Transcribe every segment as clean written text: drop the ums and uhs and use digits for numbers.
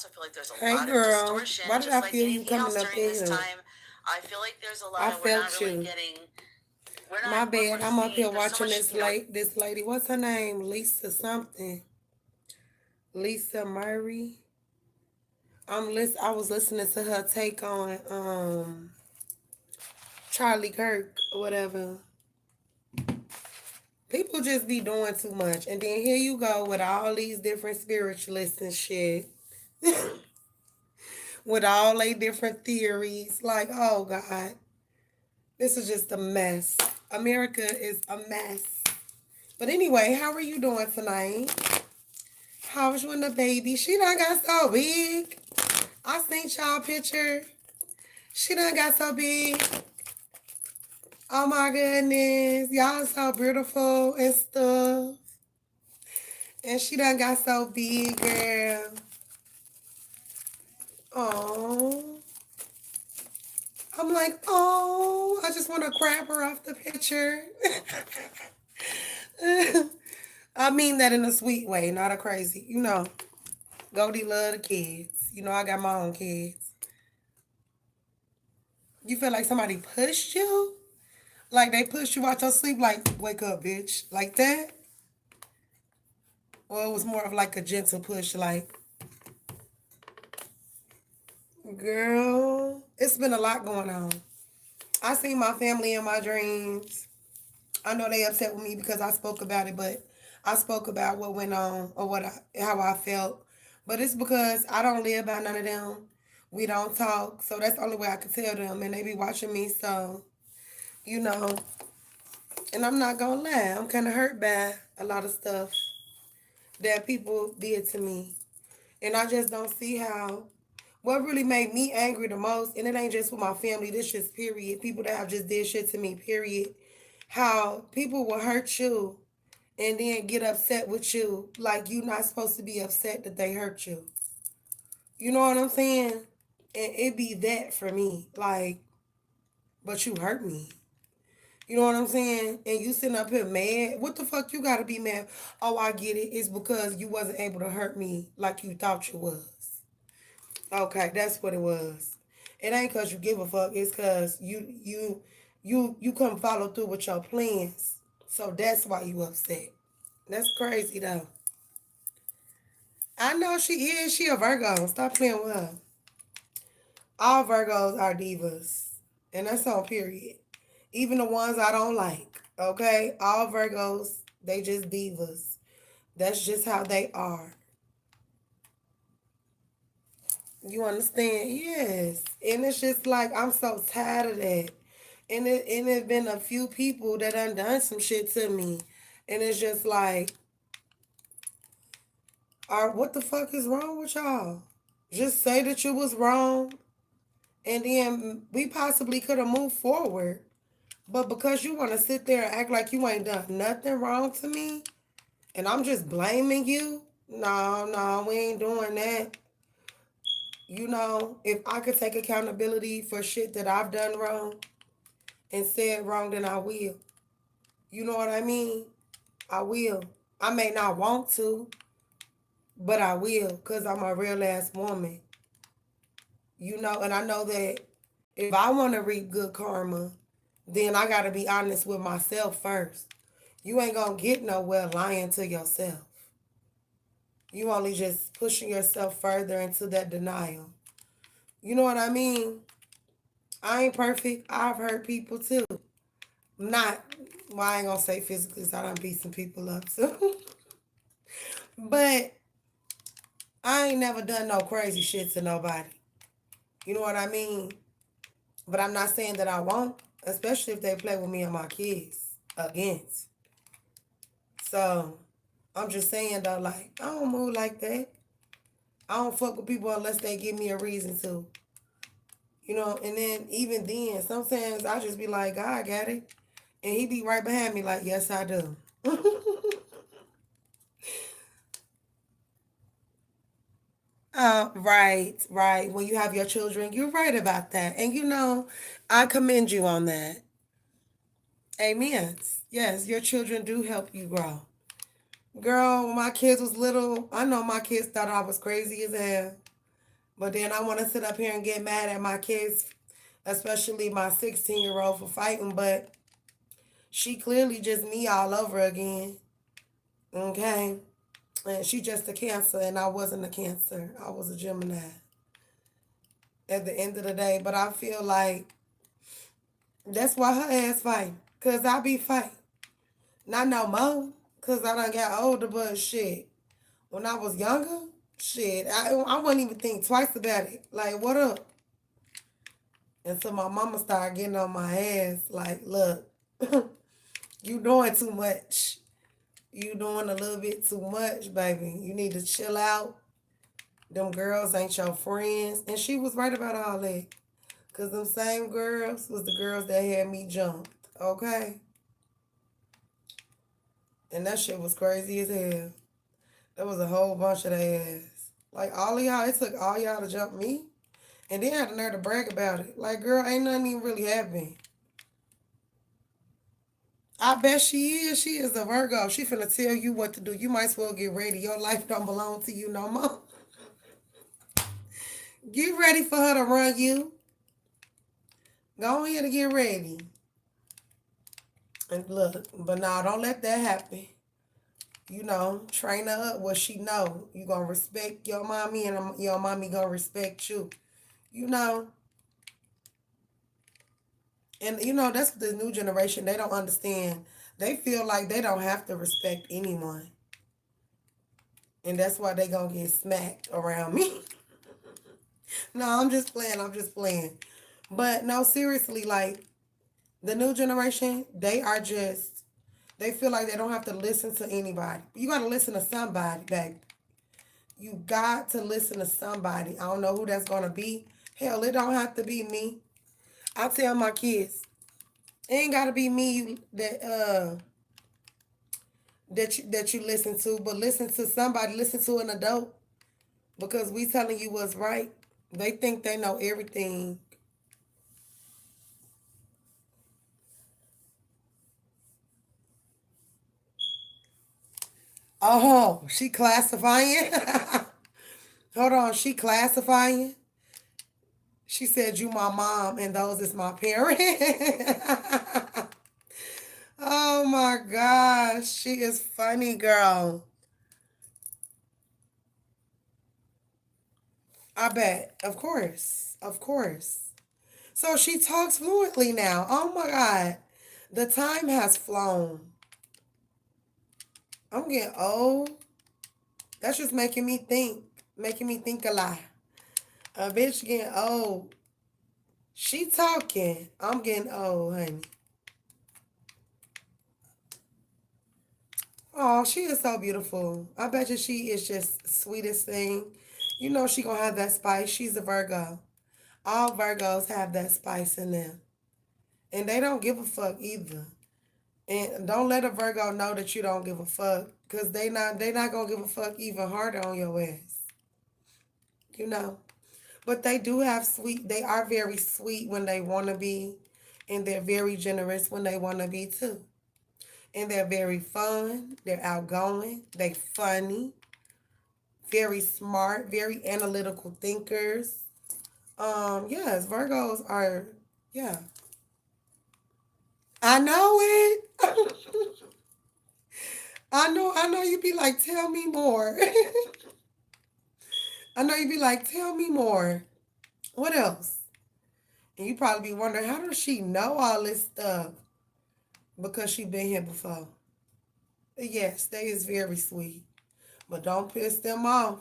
also feel like there's a Hey lot of girl, distortion, why did just I like feel you anything coming else up during in this here? time. I feel like there's a lot I of, we're not felt really you. getting, we're My not, what bad. we're I'm up here seeing, there's so watching much, this you know, like, this lady. What's her name? Lisa something. Lisa Murray. I was listening to her take on Charlie Kirk or whatever. People just be doing too much. And then here you go with all these different spiritualists and shit. With all they different theories. Like, oh God. This is just a mess. America is a mess. But anyway, how are you doing tonight? How's you and the baby? She done got so big. I seen y'all picture. She done got so big. Oh my goodness. Y'all so beautiful and stuff. And she done got so big, girl. Oh. I'm like, oh, I just want to grab her off the picture. I mean that in a sweet way, not a crazy. Goldie love the kids. I got my own kids. You feel like somebody pushed you? Like they pushed you out your sleep, like, wake up, bitch. Like that? Or it was more of like a gentle push, like, girl, it's been a lot going on. I seen my family in my dreams. I know they upset with me because I spoke about it, but I spoke about what went on or how I felt. But it's because I don't live by none of them. We don't talk, so that's the only way I can tell them, and they be watching me, so you know. And I'm not gonna lie, I'm kind of hurt by a lot of stuff that people did to me, and I just don't see how. What really made me angry the most, and it ain't just with my family, this just period. People that have just did shit to me, period. How people will hurt you and then get upset with you like you not supposed to be upset that they hurt you. You know what I'm saying? And it be that for me. Like, but you hurt me. You know what I'm saying? And you sitting up here mad. What the fuck you gotta be mad? Oh, I get it. It's because you wasn't able to hurt me like you thought you was. Okay, that's what it was. It ain't cause you give a fuck. It's cause you couldn't follow through with your plans. So that's why you upset. That's crazy though. I know she is. She a Virgo. Stop playing with her. All Virgos are divas. And that's on period. Even the ones I don't like. Okay? All Virgos, they just divas. That's just how they are. You understand? Yes. And it's just like I'm so tired of that. And it been a few people that done some shit to me. And it's just like, what the fuck is wrong with y'all? Just say that you was wrong, and then we possibly could have moved forward. But because you want to sit there and act like you ain't done nothing wrong to me, and I'm just blaming you, no, no, we ain't doing that. If I could take accountability for shit that I've done wrong and said wrong, then I will. You know what I mean? I will. I may not want to, but I will because I'm a real ass woman. And I know that if I want to reap good karma, then I got to be honest with myself first. You ain't going to get nowhere lying to yourself. You only just pushing yourself further into that denial. You know what I mean? I ain't perfect. I've hurt people too. Not, well, I ain't going to say physically, so I don't beat some people up. So. But I ain't never done no crazy shit to nobody. You know what I mean? But I'm not saying that I won't, especially if they play with me and my kids against. So I'm just saying though, like, I don't move like that. I don't fuck with people unless they give me a reason to. And then even then, sometimes I just be like, God got it. And he be right behind me like, yes, I do. Right, right. When you have your children, you're right about that. And I commend you on that. Amen. Yes, your children do help you grow. Girl, when my kids was little, I know my kids thought I was crazy as hell. But then I want to sit up here and get mad at my kids, especially my 16-year-old for fighting. But she clearly just me all over again. Okay. And she just a Cancer, and I wasn't a Cancer. I was a Gemini at the end of the day. But I feel like that's why her ass fighting. Because I be fighting. Not no more. Because I done got older, but shit. When I was younger, shit, I wouldn't even think twice about it. Like, what up? And so my mama started getting on my ass. Like, look, you doing too much. You doing a little bit too much, baby. You need to chill out. Them girls ain't your friends. And she was right about all that. Because them same girls was the girls that had me jumped. Okay? And that shit was crazy as hell. There was a whole bunch of their ass. Like, all of y'all, it took all y'all to jump me. And then had the nerve to brag about it. Like, girl, ain't nothing even really happening. I bet she is. She is a Virgo. She finna tell you what to do. You might as well get ready. Your life don't belong to you no more. Get ready for her to run you. Go ahead and get ready. And look, but now don't let that happen. You know, train her up what she know. You gonna respect your mommy and your mommy gonna respect you. You know. And you know, that's the new generation. They don't understand. They feel like they don't have to respect anyone. And that's why they gonna get smacked around me. No, I'm just playing. I'm just playing. But no, seriously, like the new generation, they feel like they don't have to listen to anybody. You gotta listen to somebody, baby. You got to listen to somebody. I don't know who that's gonna be. Hell, it don't have to be me. I tell my kids, it ain't gotta be me that you listen to, but listen to somebody, listen to an adult. Because we telling you what's right. They think they know everything. Oh, she classifying? Hold on, she classifying? She said you my mom and those is my parent. Oh my gosh, she is funny, girl. I bet. Of course. Of course. So she talks fluently now. Oh my God. The time has flown. I'm getting old. That's just making me think a lot. A bitch getting old. She talking. I'm getting old, honey. Oh, she is so beautiful. I bet you she is just sweetest thing. You know she gonna have that spice. She's a Virgo. All Virgos have that spice in them. And they don't give a fuck either. And don't let a Virgo know that you don't give a fuck. Cause they not gonna give a fuck even harder on your ass. You know. But they do have they are very sweet when they wanna be. And they're very generous when they wanna be too. And they're very fun. They're outgoing. They funny. Very smart. Very analytical thinkers. Yes, Virgos are, yeah. I know it. I know you be like, tell me more. I know you be like, tell me more. What else? And you probably be wondering, how does she know all this stuff? Because she been here before. Yes, they is very sweet. But don't piss them off.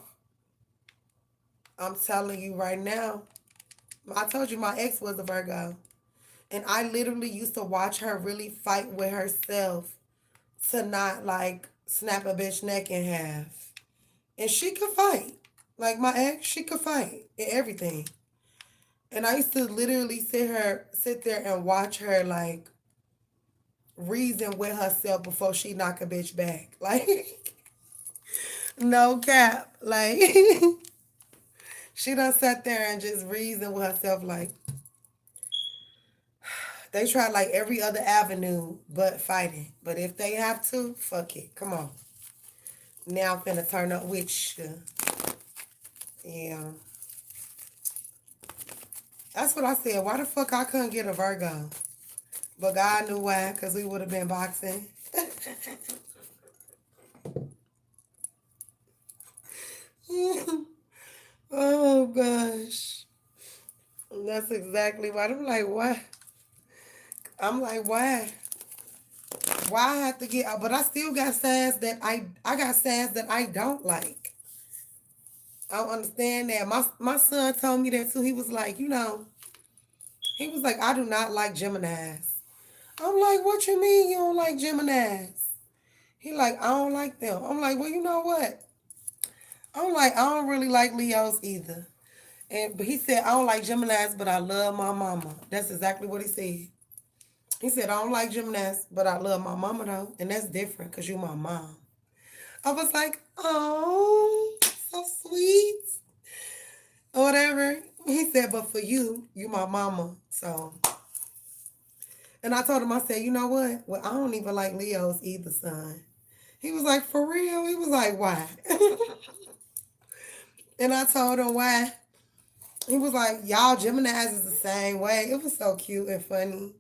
I'm telling you right now. I told you my ex was a Virgo. And I literally used to watch her really fight with herself to not like snap a bitch neck in half. And she could fight. Like my ex, she could fight and everything. And I used to literally sit there and watch her like reason with herself before she knock a bitch back. Like no cap. Like she done sat there and just reason with herself like they try like every other avenue but fighting. But if they have to, fuck it. Come on. Now I'm finna turn up with you. Yeah. That's what I said. Why the fuck I couldn't get a Virgo? But God knew why, because we would have been boxing. Oh, gosh. That's exactly why. I'm like, why? I'm like, why? Why I have to get out? But I still got signs that I got signs that I don't like. I don't understand that. My son told me that too. He was like, he was like, I do not like Geminis. I'm like, what you mean you don't like Geminis? He like, I don't like them. I'm like, well, you know what? I'm like, I don't really like Leos either. But he said, I don't like Geminis, but I love my mama. That's exactly what he said. He said, I don't like Geminis, but I love my mama though. And that's different because you my mom. I was like, oh, so sweet. Or whatever. He said, but for you, you my mama. So, and I told him, I said, you know what? Well, I don't even like Leos either, son. He was like, for real? He was like, why? And I told him why. He was like, y'all Geminis is the same way. It was so cute and funny.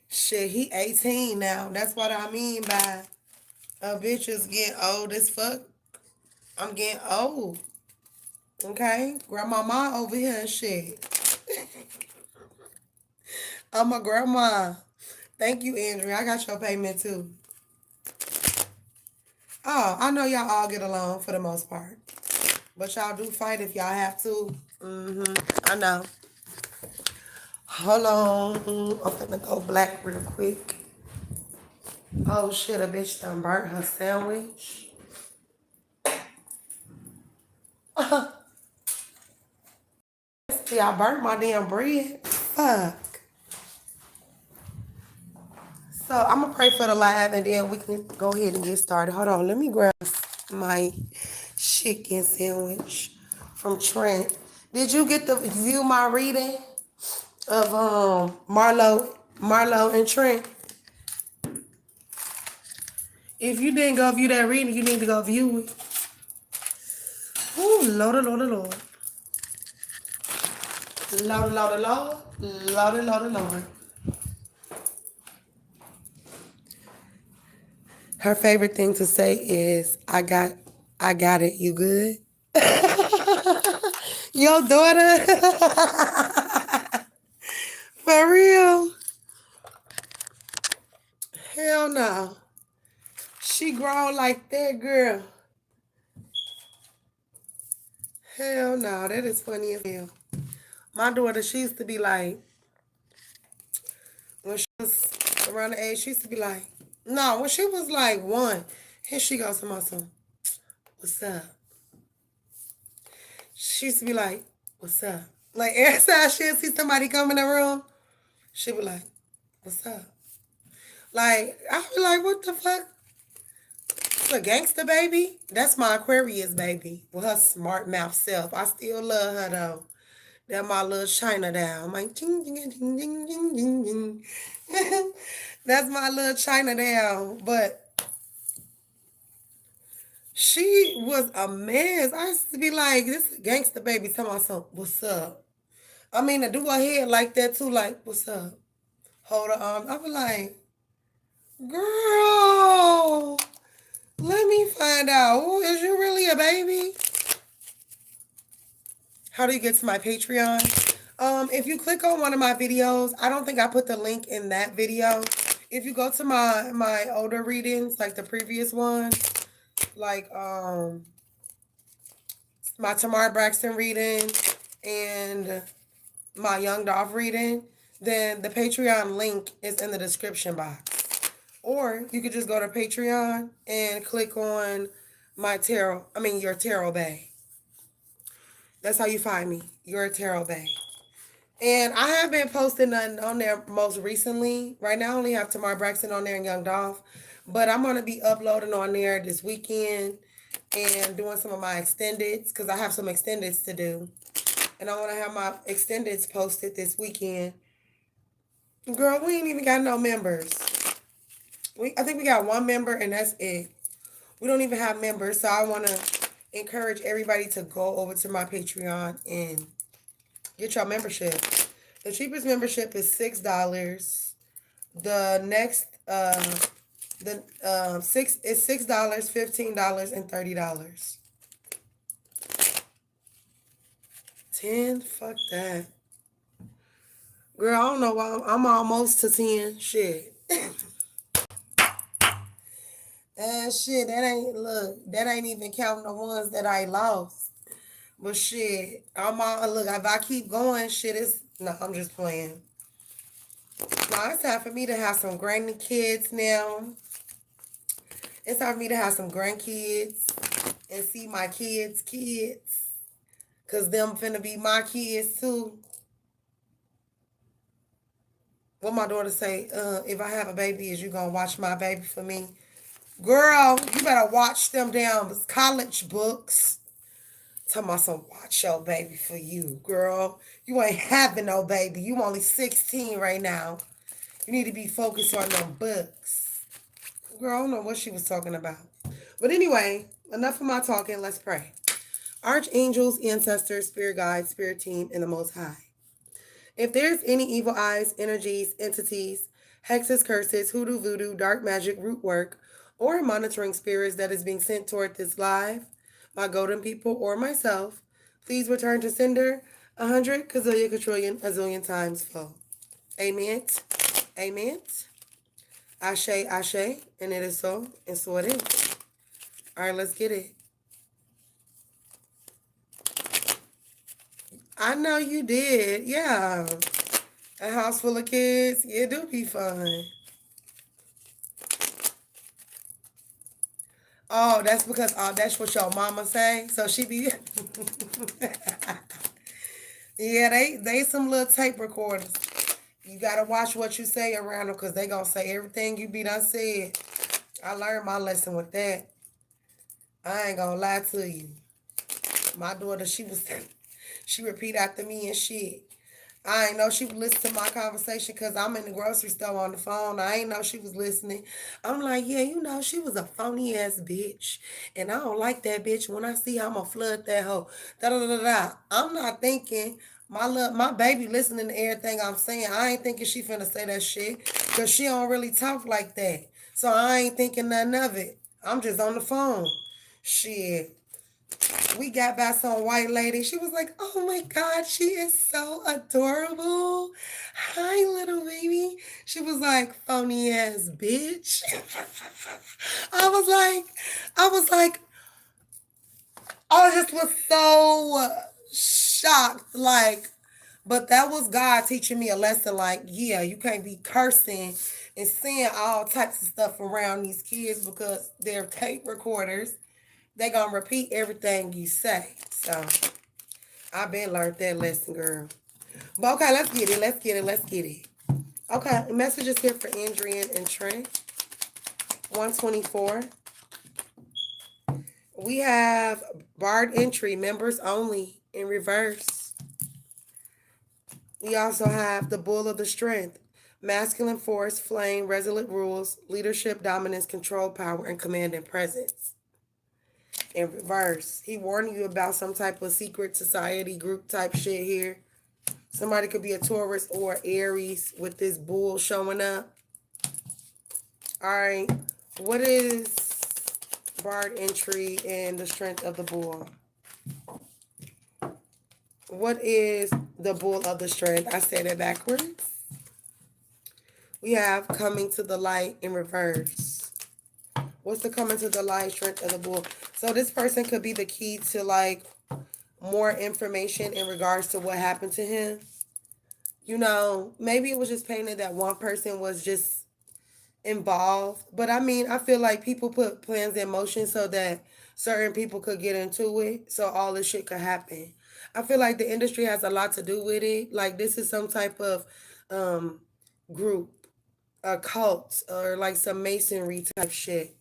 Shit, he 18 now. That's what I mean by a bitch is getting old as fuck. I'm getting old. Okay? Grandmama over here and shit. I'm a grandma. Thank you, Andrea. I got your payment too. Oh, I know y'all all get along for the most part. But y'all do fight if y'all have to. I know. Hold on. I'm finna go black real quick. Oh shit, a bitch done burnt her sandwich. See, I burnt my damn bread. Fuck. So I'm gonna pray for the live and then we can go ahead and get started. Hold on, let me grab my chicken sandwich from Trent. Did you get to view my reading of Marlo and Trent? If you didn't go view that reading, you need to go view it. Ooh, Lord, Lord, Lord. Lord, Lord, Lord. Lord, Lord, Lord. Her favorite thing to say is, I got it. You good? Your daughter? For real? Hell no. She grown like that, girl. Hell no. That is funny as hell. My daughter, she used to be like, when she was around the age, she used to be like, no, when she was like 1, here she goes to my son. What's up? She used to be like, what's up? Like, every time she'd see somebody come in the room, she'd be like, what's up? Like, I'd be like, what the fuck? It's a gangster baby? That's my Aquarius baby with her smart mouth self. I still love her, though. That my little China down. My ding, ding, ding, ding, ding, ding, ding. That's my little China down. But she was a mess. I used to be like, this gangster baby talking about something. What's up? I mean, to do her head like that too, like, what's up? Hold her arm. I be like, girl, let me find out. Ooh, is you really a baby? How do you get to my Patreon? If you click on one of my videos, I don't think I put the link in that video. If you go to my older readings, like the previous one, like my Tamar Braxton reading and my Young Dolph reading, then the Patreon link is in the description box. Or you could just go to Patreon and click on your Tarot Bay. That's how you find me, your Tarot Bay. And I have been posting nothing on there most recently. Right now I only have Tamar Braxton on there and Young Dolph. But I'm going to be uploading on there this weekend and doing some of my extendeds because I have some extendeds to do. And I want to have my extendeds posted this weekend. Girl, we ain't even got no members. I think we got 1 member and that's it. We don't even have members. So I want to encourage everybody to go over to my Patreon and Get your membership. The cheapest membership is $6. The next the six is $6, $15, and $30. 10, fuck that. Girl, I don't know why I'm almost to 10. Shit. And shit, that ain't even counting the ones that I lost. But shit, look, if I keep going, shit is no, I'm just playing. Now it's time for me to have some grandkids now. It's time for me to have some grandkids and see my kids. Cause them finna be my kids too. What my daughter say, if I have a baby, is you gonna watch my baby for me? Girl, you better watch them damn college books. Talking about some watch your baby for you, girl. You ain't having no baby. You only 16 right now. You need to be focused on them books. Girl, I don't know what she was talking about. But anyway, enough of my talking. Let's pray. Archangels, ancestors, spirit guides, spirit team, and the Most High. If there's any evil eyes, energies, entities, hexes, curses, hoodoo, voodoo, dark magic, root work, or monitoring spirits that is being sent toward this live, my golden people, or myself, please return to sender 100 gazillion, quadrillion, a zillion times full. Amen. Amen. Ashe, ashe, and it is so, and so it is. All right, let's get it. I know you did. Yeah. A house full of kids. It do be fun. Oh, that's because that's what your mama say. So she be yeah, they some little tape recorders. You gotta watch what you say around them because they gonna say everything you be done said. I learned my lesson with that. I ain't gonna lie to you. My daughter, she repeat after me and shit. I ain't know she would listen to my conversation because I'm in the grocery store on the phone. I ain't know she was listening. I'm like, yeah, she was a phony ass bitch. And I don't like that bitch. When I see her, I'm gonna flood that hoe. Da da da da. I'm not thinking my baby listening to everything I'm saying. I ain't thinking she finna say that shit. Cause she don't really talk like that. So I ain't thinking nothing of it. I'm just on the phone. Shit. We got by some white lady. She was like, oh my God, she is so adorable. Hi, little baby. She was like, phony ass bitch. I was like, I was like, I just was so shocked. Like, but that was God teaching me a lesson. Like, yeah, you can't be cursing and saying all types of stuff around these kids because they're tape recorders. They gonna repeat everything you say. So I been learned that lesson, girl. But okay, let's get it. Let's get it. Let's get it. Okay, messages here for Andrian and Trent. 124. We have barred entry, members only, in reverse. We also have the bull of the strength. Masculine force, flame, resolute rules, leadership, dominance, control, power, and command and presence. In reverse. He warned you about some type of secret society group type shit here. Somebody could be a Taurus or Aries with this bull showing up. All right. What is barred entry and the strength of the bull? What is the bull of the strength? I said it backwards. We have coming to the light in reverse. What's the coming to the light strength of the bull? So this person could be the key to like more information in regards to what happened to him. Maybe it was just painted that one person was just involved. But I mean, I feel like people put plans in motion so that certain people could get into it. So all this shit could happen. I feel like the industry has a lot to do with it. Like this is some type of group, a cult, or like some masonry type shit.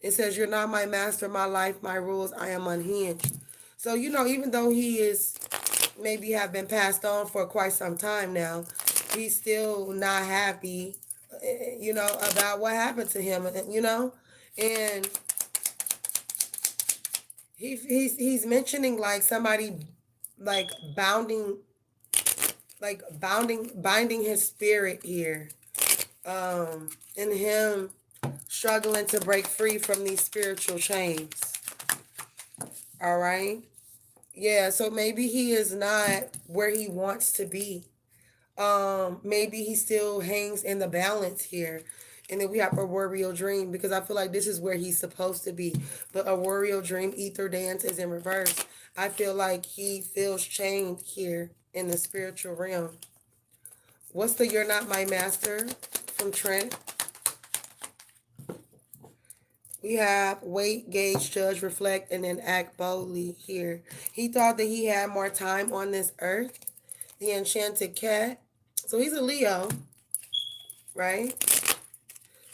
It says, you're not my master, my life, my rules. I am unhinged. So, even though he is maybe have been passed on for quite some time now, he's still not happy, about what happened to him, and he's mentioning like somebody like bounding like binding his spirit here. And him struggling to break free from these spiritual chains. All right. Yeah, so maybe he is not where he wants to be. Maybe he still hangs in the balance here. And then we have a warrior dream because I feel like this is where he's supposed to be. But a warrior dream ether dance is in reverse. I feel like he feels chained here in the spiritual realm. What's the You're Not My Master from Trent? We have wait, gauge, judge, reflect, and then act boldly here. He thought that he had more time on this earth. The enchanted cat. So he's a Leo, right?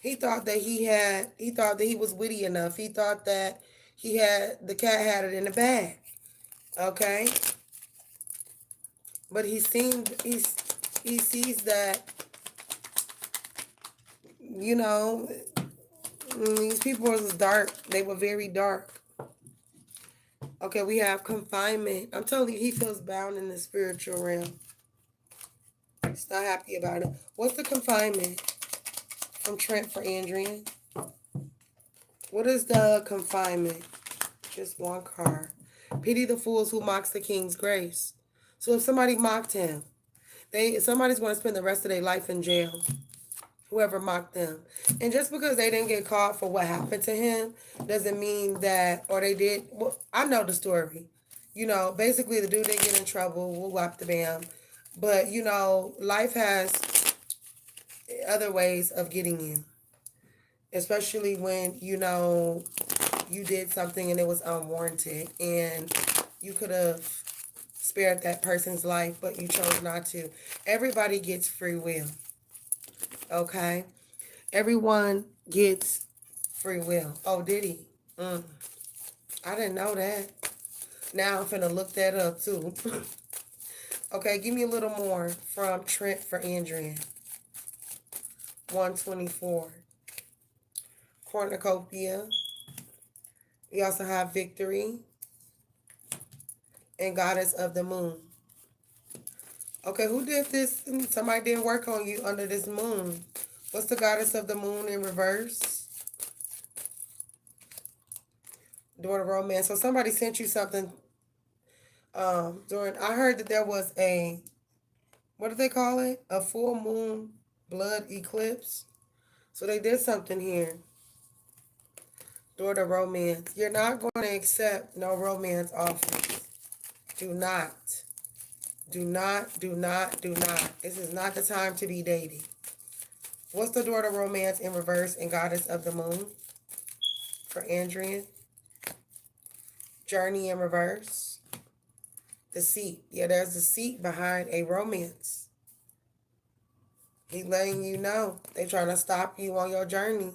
He thought that he thought that he was witty enough. He thought that the cat had it in the bag. Okay? But he sees that, you know, these people was dark. They were very dark. Okay, we have confinement. I'm telling you, he feels bound in the spiritual realm. He's not happy about it. What's the confinement from Trent for Andrian? What is the confinement? Just one card. Pity the fools who mocks the king's grace. So if somebody mocked him, somebody's going to spend the rest of their life in jail. Whoever mocked them. And just because they didn't get caught for what happened to him doesn't mean that, or they did. Well, I know the story. You know, basically the dude didn't get in trouble. We'll whop the bam. But, you know, life has other ways of getting you. Especially when, you know, you did something and it was unwarranted. And you could have spared that person's life, but you chose not to. Everybody gets free will. Okay? Everyone gets free will. Oh, did he? I didn't know that. Now I'm finna look that up too. Okay, give me a little more from Trent for Andrian. 124. Cornucopia. We also have Victory. And Goddess of the Moon. Okay, who did this? Somebody did work on you under this moon. What's the Goddess of the Moon in reverse? During romance. So somebody sent you something I heard that there was what do they call it? A full moon blood eclipse. So they did something here. During the romance. You're not going to accept no romance offers. Do not. Do not, do not, do not. This is not the time to be dating. What's the door to romance in reverse and Goddess of the Moon for Andrian? Journey in reverse. Deceit. Yeah, there's deceit behind a romance. He's letting you know. They trying to stop you on your journey.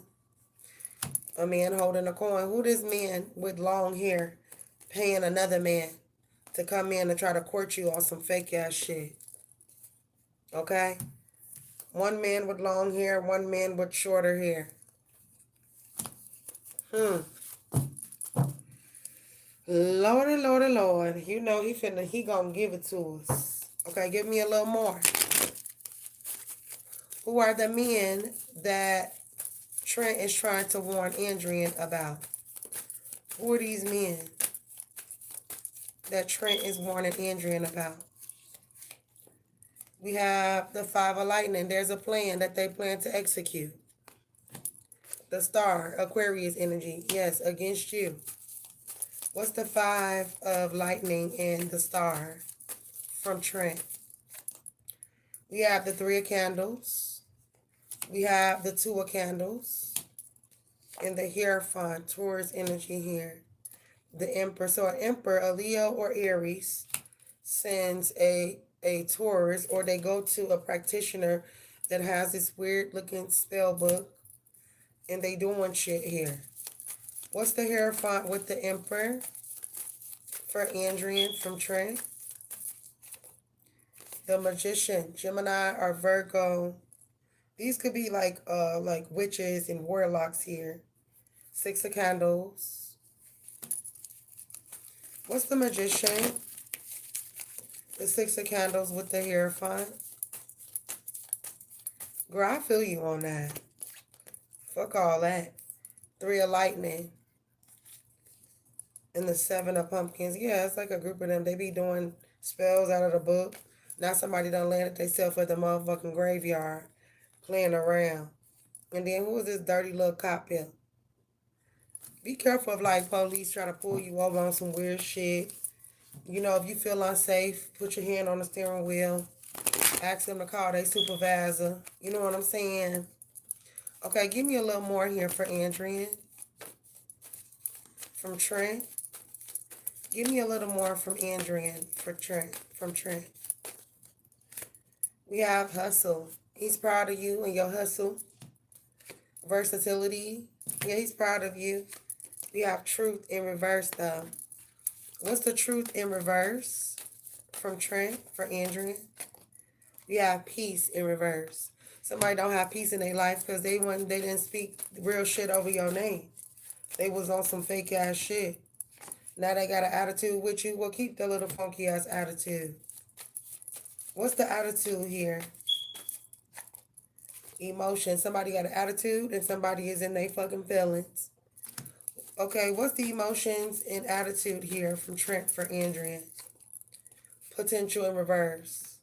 A man holding a coin. Who this man with long hair paying another man to come in and try to court you on some fake ass shit? Okay? One man with long hair, one man with shorter hair. Lordy, Lordy, Lord. You know he gonna give it to us. Okay, give me a little more. Who are the men that Trent is trying to warn Andrian about? Who are these men that Trent is warning Andrian about? We have the Five of Lightning. There's a plan that they plan to execute. The Star, Aquarius energy. Yes, against you. What's the Five of Lightning and the Star from Trent? We have the Three of Candles. We have the Two of Candles. And the Hierophant, Taurus energy here. The Emperor. So an Emperor, a Leo or Aries, sends a Taurus, or they go to a practitioner that has this weird looking spell book, and they doing shit here. What's the Hierophant with the Emperor for Andrian from Trent? The Magician, Gemini or Virgo. These could be like witches and warlocks here. Six of Candles. What's the Magician The Six of Candles with the Hierophant. Girl, I feel you on that. Fuck all that. Three of Lightning. And the Seven of Pumpkins. Yeah, it's like a group of them. They be doing spells out of the book. Now somebody done landed themselves at the motherfucking graveyard. Playing around. And then who is this dirty little cop here? Be careful of like police trying to pull you over on some weird shit. You know, if you feel unsafe, put your hand on the steering wheel. Ask them to call their supervisor. You know what I'm saying? Okay, give me a little more here for Andrian. From Trent. Give me a little more from Andrian for Trent. From Trent. We have hustle. He's proud of you and your hustle. Versatility. Yeah, he's proud of you. We have truth in reverse, though. What's the truth in reverse? From Trent for Andrian. We have peace in reverse. Somebody don't have peace in their life because they didn't speak real shit over your name. They was on some fake ass shit. Now they got an attitude with you. Well, keep the little funky ass attitude. What's the attitude here? Emotion. Somebody got an attitude and somebody is in their fucking feelings. Okay, what's the emotions and attitude here from Trent for Andrian? Potential in reverse.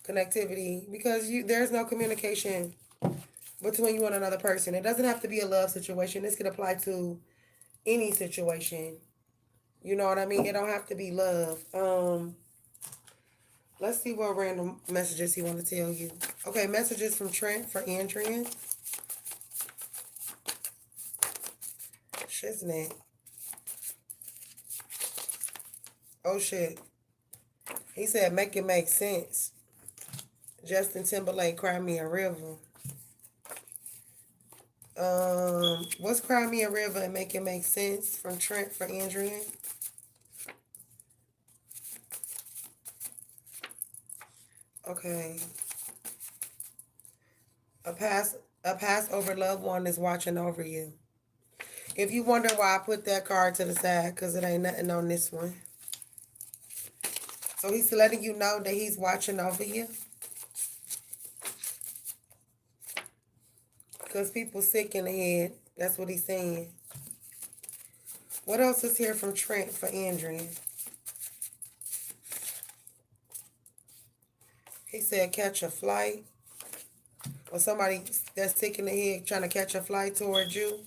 Connectivity. Because there's no communication between you and another person. It doesn't have to be a love situation. This could apply to any situation. You know what I mean? It don't have to be love. Let's see what random messages he want to tell you. Okay, messages from Trent for Andrian. Shiznit. Oh, shit. He said, make it make sense. Justin Timberlake, Cry Me a River. What's Cry Me a River and Make It Make Sense from Trent for Andrian? Okay. A Passover loved one is watching over you. If you wonder why I put that card to the side, because it ain't nothing on this one. So he's letting you know that he's watching over you. Because people sick in the head. That's what he's saying. What else is here from Trent for Andrian? He said catch a flight. Or somebody that's sick in the head trying to catch a flight towards you.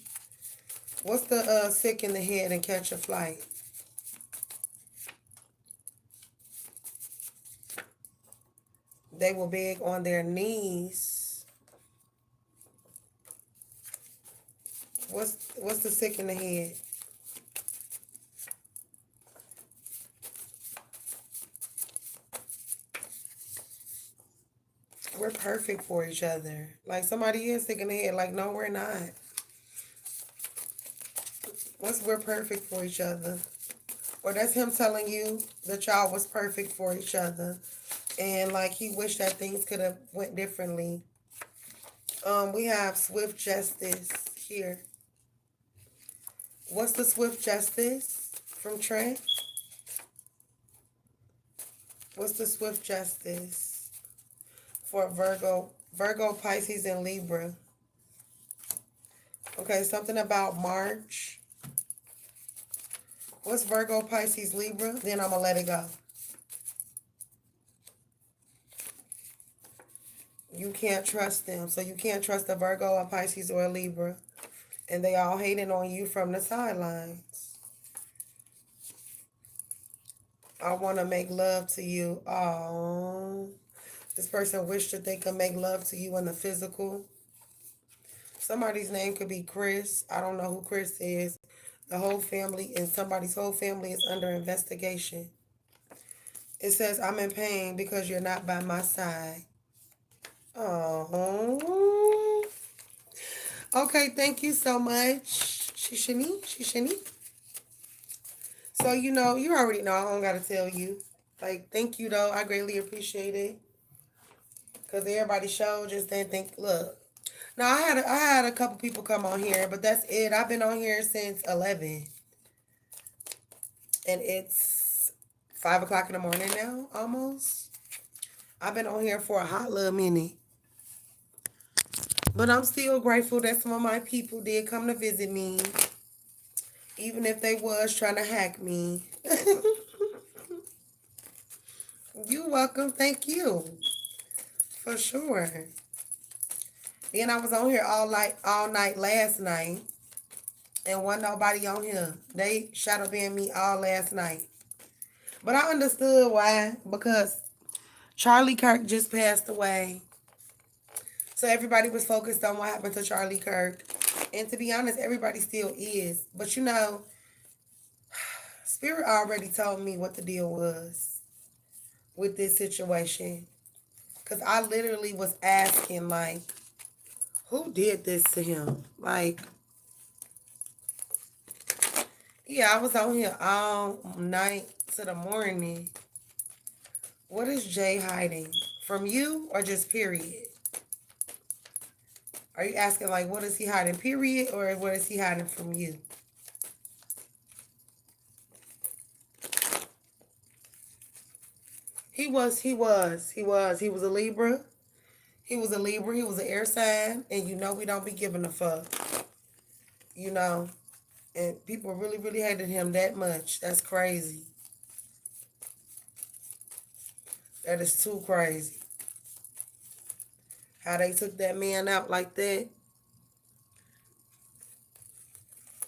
What's the sick in the head and catch a flight? They will beg on their knees. What's the sick in the head? We're perfect for each other. Like somebody is sick in the head. Like, no, we're not. We're perfect for each other. Or that's him telling you that y'all was perfect for each other. And like he wished that things could have went differently. We have swift justice here. What's the swift justice from Trent? What's the swift justice for Virgo, Pisces, and Libra? Okay, something about March. What's Virgo, Pisces, Libra? Then I'm going to let it go. You can't trust them. So you can't trust a Virgo, a Pisces, or a Libra. And they all hating on you from the sidelines. I want to make love to you. Oh, this person wished that they could make love to you in the physical. Somebody's name could be Chris. I don't know who Chris is. The whole family and somebody's whole family is under investigation. It says, I'm in pain because you're not by my side. Oh. Okay, thank you so much. Shishani. So, you know, you already know. I don't got to tell you. Like, thank you, though. I greatly appreciate it. Because everybody showed just didn't think, look. Now, I had a couple people come on here, but that's it. I've been on here since 11. And it's 5 o'clock in the morning now, almost. I've been on here for a hot little minute. But I'm still grateful that some of my people did come to visit me. Even if they was trying to hack me. You welcome. Thank you. For sure. Then I was on here all night last night. And wasn't nobody on here. They shadow banned me all last night. But I understood why. Because Charlie Kirk just passed away. So everybody was focused on what happened to Charlie Kirk. And to be honest, everybody still is. But you know, Spirit already told me what the deal was with this situation. Because I literally was asking, like, who did this to him? Like, yeah, I was on here all night to the morning. What is Jay hiding? From you or just period? Are you asking, like, what is he hiding, period? Or what is he hiding from you? He was a Libra. He was a Libra. He was an air sign. And you know we don't be giving a fuck. You know. And people really, really hated him that much. That's crazy. That is too crazy. How they took that man out like that.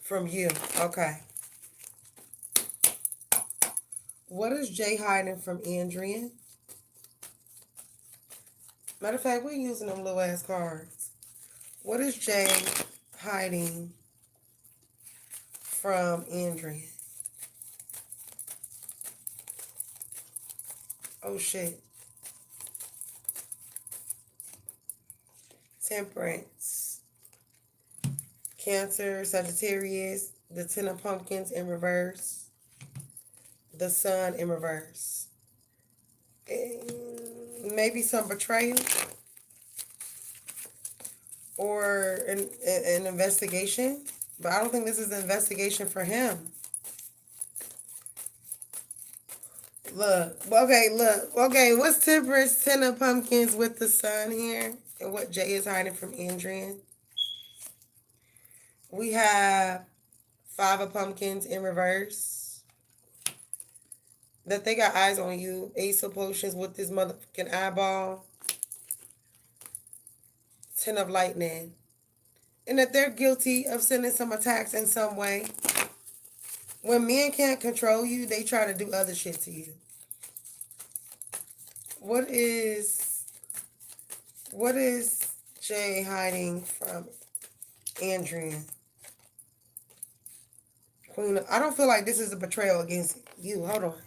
From you. Okay. What is Jay hiding from Andrian? Matter of fact, we're using them little ass cards. What is Jay hiding from Andrian? Oh shit. Temperance. Cancer, Sagittarius, the Ten of Pumpkins in reverse. The Sun in reverse. And maybe some betrayal. Or an investigation. But I don't think this is an investigation for him. Look. Okay, what's Temperance, Ten of Pumpkins with the Sun here? And what Jay is hiding from Andrian? We have Five of Pumpkins in reverse. That they got eyes on you. Ace of Potions with this motherfucking eyeball. Ten of Lightning. And that they're guilty of sending some attacks in some way. When men can't control you, they try to do other shit to you. What is Jay hiding from Andrian? Queen I don't feel like this is a betrayal against you. Hold on.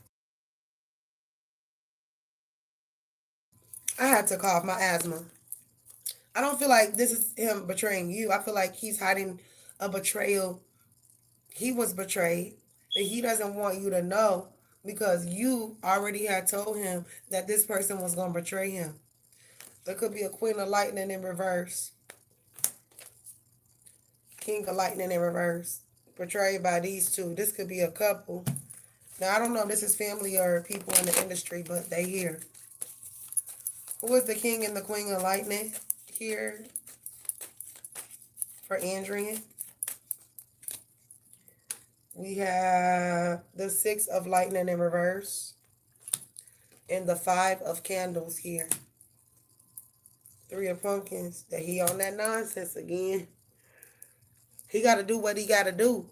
I had to cough, my asthma. I don't feel like this is him betraying you. I feel like he's hiding a betrayal. He was betrayed. That he doesn't want you to know because you already had told him that this person was going to betray him. There could be a Queen of Lightning in reverse. King of Lightning in reverse. Betrayed by these two. This could be a couple. Now, I don't know if this is family or people in the industry, but they here. Who is the King and the Queen of Lightning here for Andrian? We have the Six of Lightning in reverse. And the Five of Candles here. Three of Pumpkins. That he on that nonsense again. He got to do what he got to do.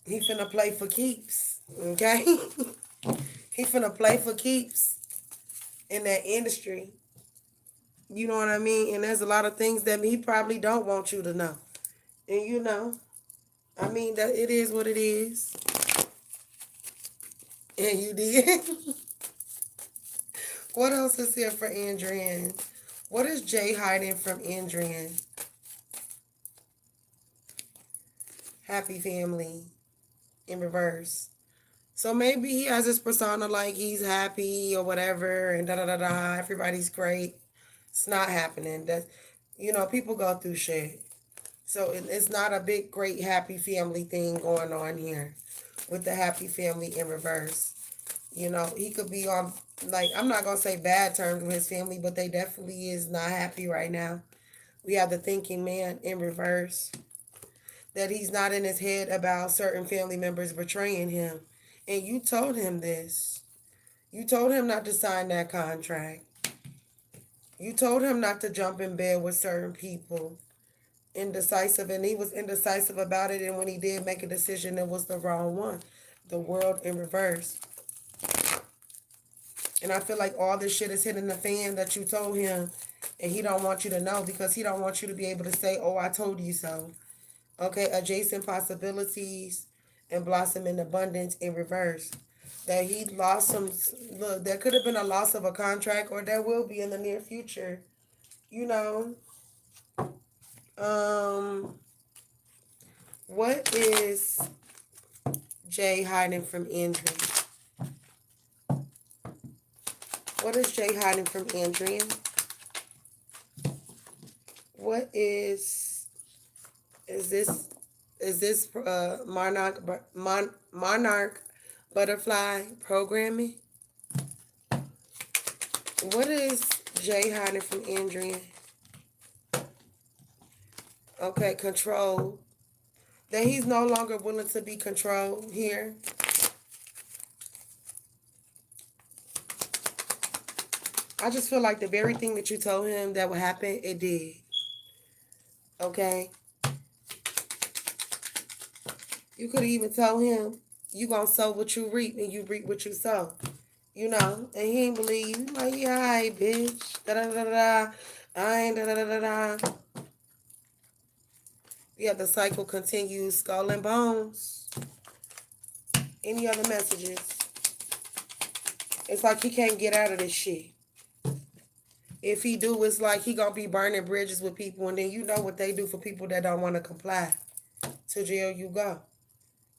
He finna play for keeps. Okay? He finna play for keeps in that industry. You know what I mean? And there's a lot of things that he probably don't want you to know. And you know, I mean, that it is what it is. And you did. What else is here for Andrian? What is Jay hiding from Andrian? Happy family in reverse. So maybe he has this persona like he's happy or whatever and da-da-da-da. Everybody's great. It's not happening. That, you know, people go through shit. So it's not a big, great, happy family thing going on here with the happy family in reverse. You know, he could be on, like, I'm not gonna say bad terms with his family, but they definitely is not happy right now. We have the thinking man in reverse, that he's not in his head about certain family members betraying him. And you told him this. You told him not to sign that contract. You told him not to jump in bed with certain people. Indecisive, and he was indecisive about it. And when he did make a decision, it was the wrong one. The world in reverse. And I feel like all this shit is hitting the fan that you told him, and he don't want you to know because he don't want you to be able to say, "Oh, I told you so." Okay, adjacent possibilities and blossom in abundance in reverse. That he lost some. Look, there could have been a loss of a contract, or there will be in the near future. You know, um, what is Jay hiding from Andrea? What is Jay hiding from Andrea? What is this monarch butterfly programming? What is Jay hiding from Andrea? Okay, control. That he's no longer willing to be controlled here. I just feel like the very thing that you told him that would happen, it did. Okay? You could even tell him, you gonna sow what you reap and you reap what you sow. You know? And he ain't believe you. Like, yeah, all right, bitch. Da-da-da-da-da. I ain't da-da-da-da-da. Yeah, the cycle continues. Skull and bones. Any other messages? It's like he can't get out of this shit. If he do, it's like he gonna be burning bridges with people, and then you know what they do for people that don't want to comply. To jail you go.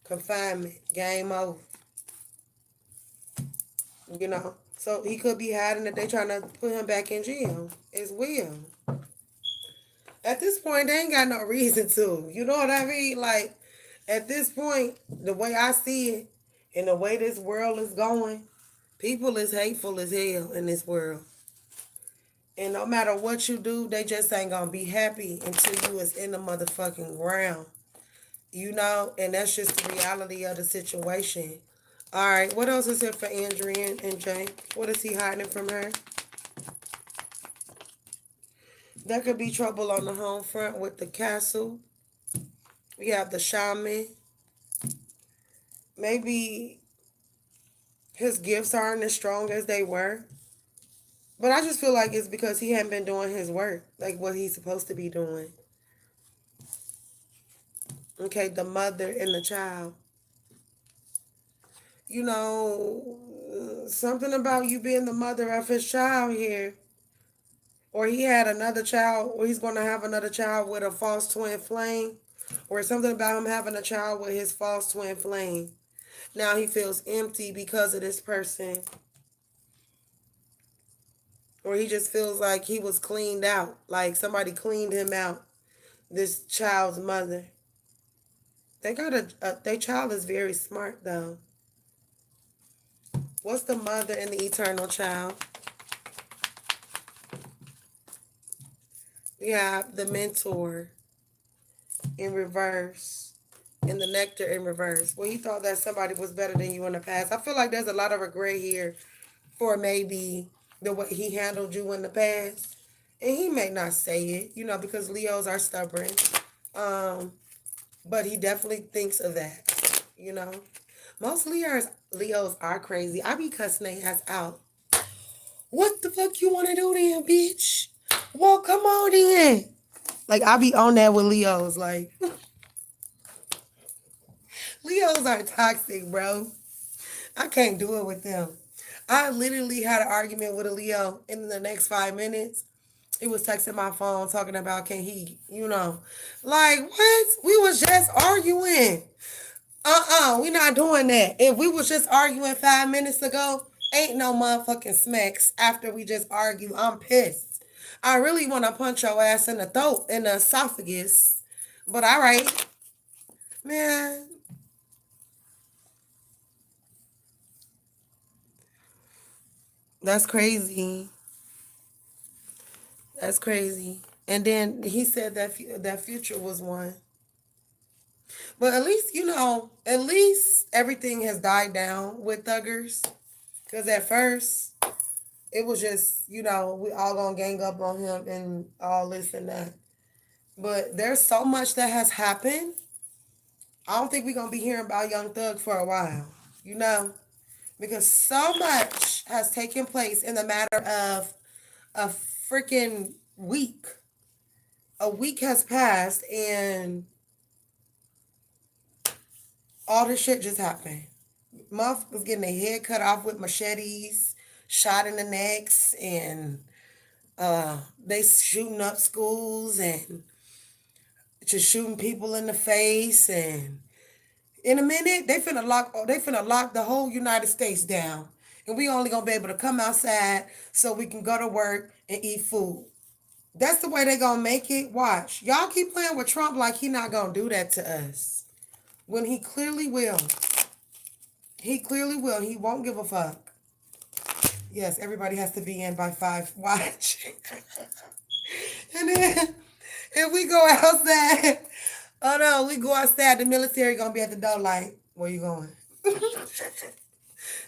Confinement. Game over. You know? So he could be hiding that they trying to put him back in jail as well. At this point, they ain't got no reason to. You know what I mean? Like, at this point, the way I see it, and the way this world is going, people is hateful as hell in this world. And no matter what you do, they just ain't gonna be happy until you is in the motherfucking ground. You know? And that's just the reality of the situation. Alright, what else is here for Andrea and Jay? What is he hiding from her? There could be trouble on the home front with the castle. We have the shaman. Maybe his gifts aren't as strong as they were. But I just feel like it's because he hadn't been doing his work, like what he's supposed to be doing. Okay, the mother and the child. You know, something about you being the mother of his child here. Or he had another child, or he's going to have another child with a false twin flame. Or something about him having a child with his false twin flame. Now he feels empty because of this person. Or he just feels like he was cleaned out. Like somebody cleaned him out. This child's mother. Their child is very smart though. What's the mother and the eternal child? We have the mentor in reverse. And the nectar in reverse. Well, he thought that somebody was better than you in the past. I feel like there's a lot of regret here for maybe the way he handled you in the past. And he may not say it, you know, because Leos are stubborn. But he definitely thinks of that, you know. Most Leos are crazy. I be cussing their ass out. What the fuck you want to do then, bitch? Well, come on then. Like, I be on that with Leos. Like, Leos are toxic, bro. I can't do it with them. I literally had an argument with a Leo in the next 5 minutes. He was texting my phone talking about can he, you know, like what? We was just arguing. We not doing that. If we was just arguing 5 minutes ago, ain't no motherfucking smacks after we just argue. I'm pissed. I really want to punch your ass in the throat, in the esophagus. But all right, man. That's crazy. That's crazy. And then he said that that Future was one. But at least, at least everything has died down with Thuggers. Because at first, it was just, we all gonna gang up on him and all this and that. But there's so much that has happened. I don't think we're gonna be hearing about Young Thug for a while, you know? Because so much has taken place in the matter of a freaking week. A week has passed and all this shit just happened. Motherfuckers getting their head cut off with machetes, shot in the necks, and they shooting up schools and just shooting people in the face. And in a minute, they finna lock the whole United States down, and we only gonna be able to come outside so we can go to work and eat food. That's the way they gonna make it. Watch, y'all keep playing with Trump like he not gonna do that to us when he clearly will. He clearly will. He won't give a fuck. Yes, everybody has to be in by 5. Watch. And then if we go outside, oh no, we go outside, the military gonna be at the door like, where you going?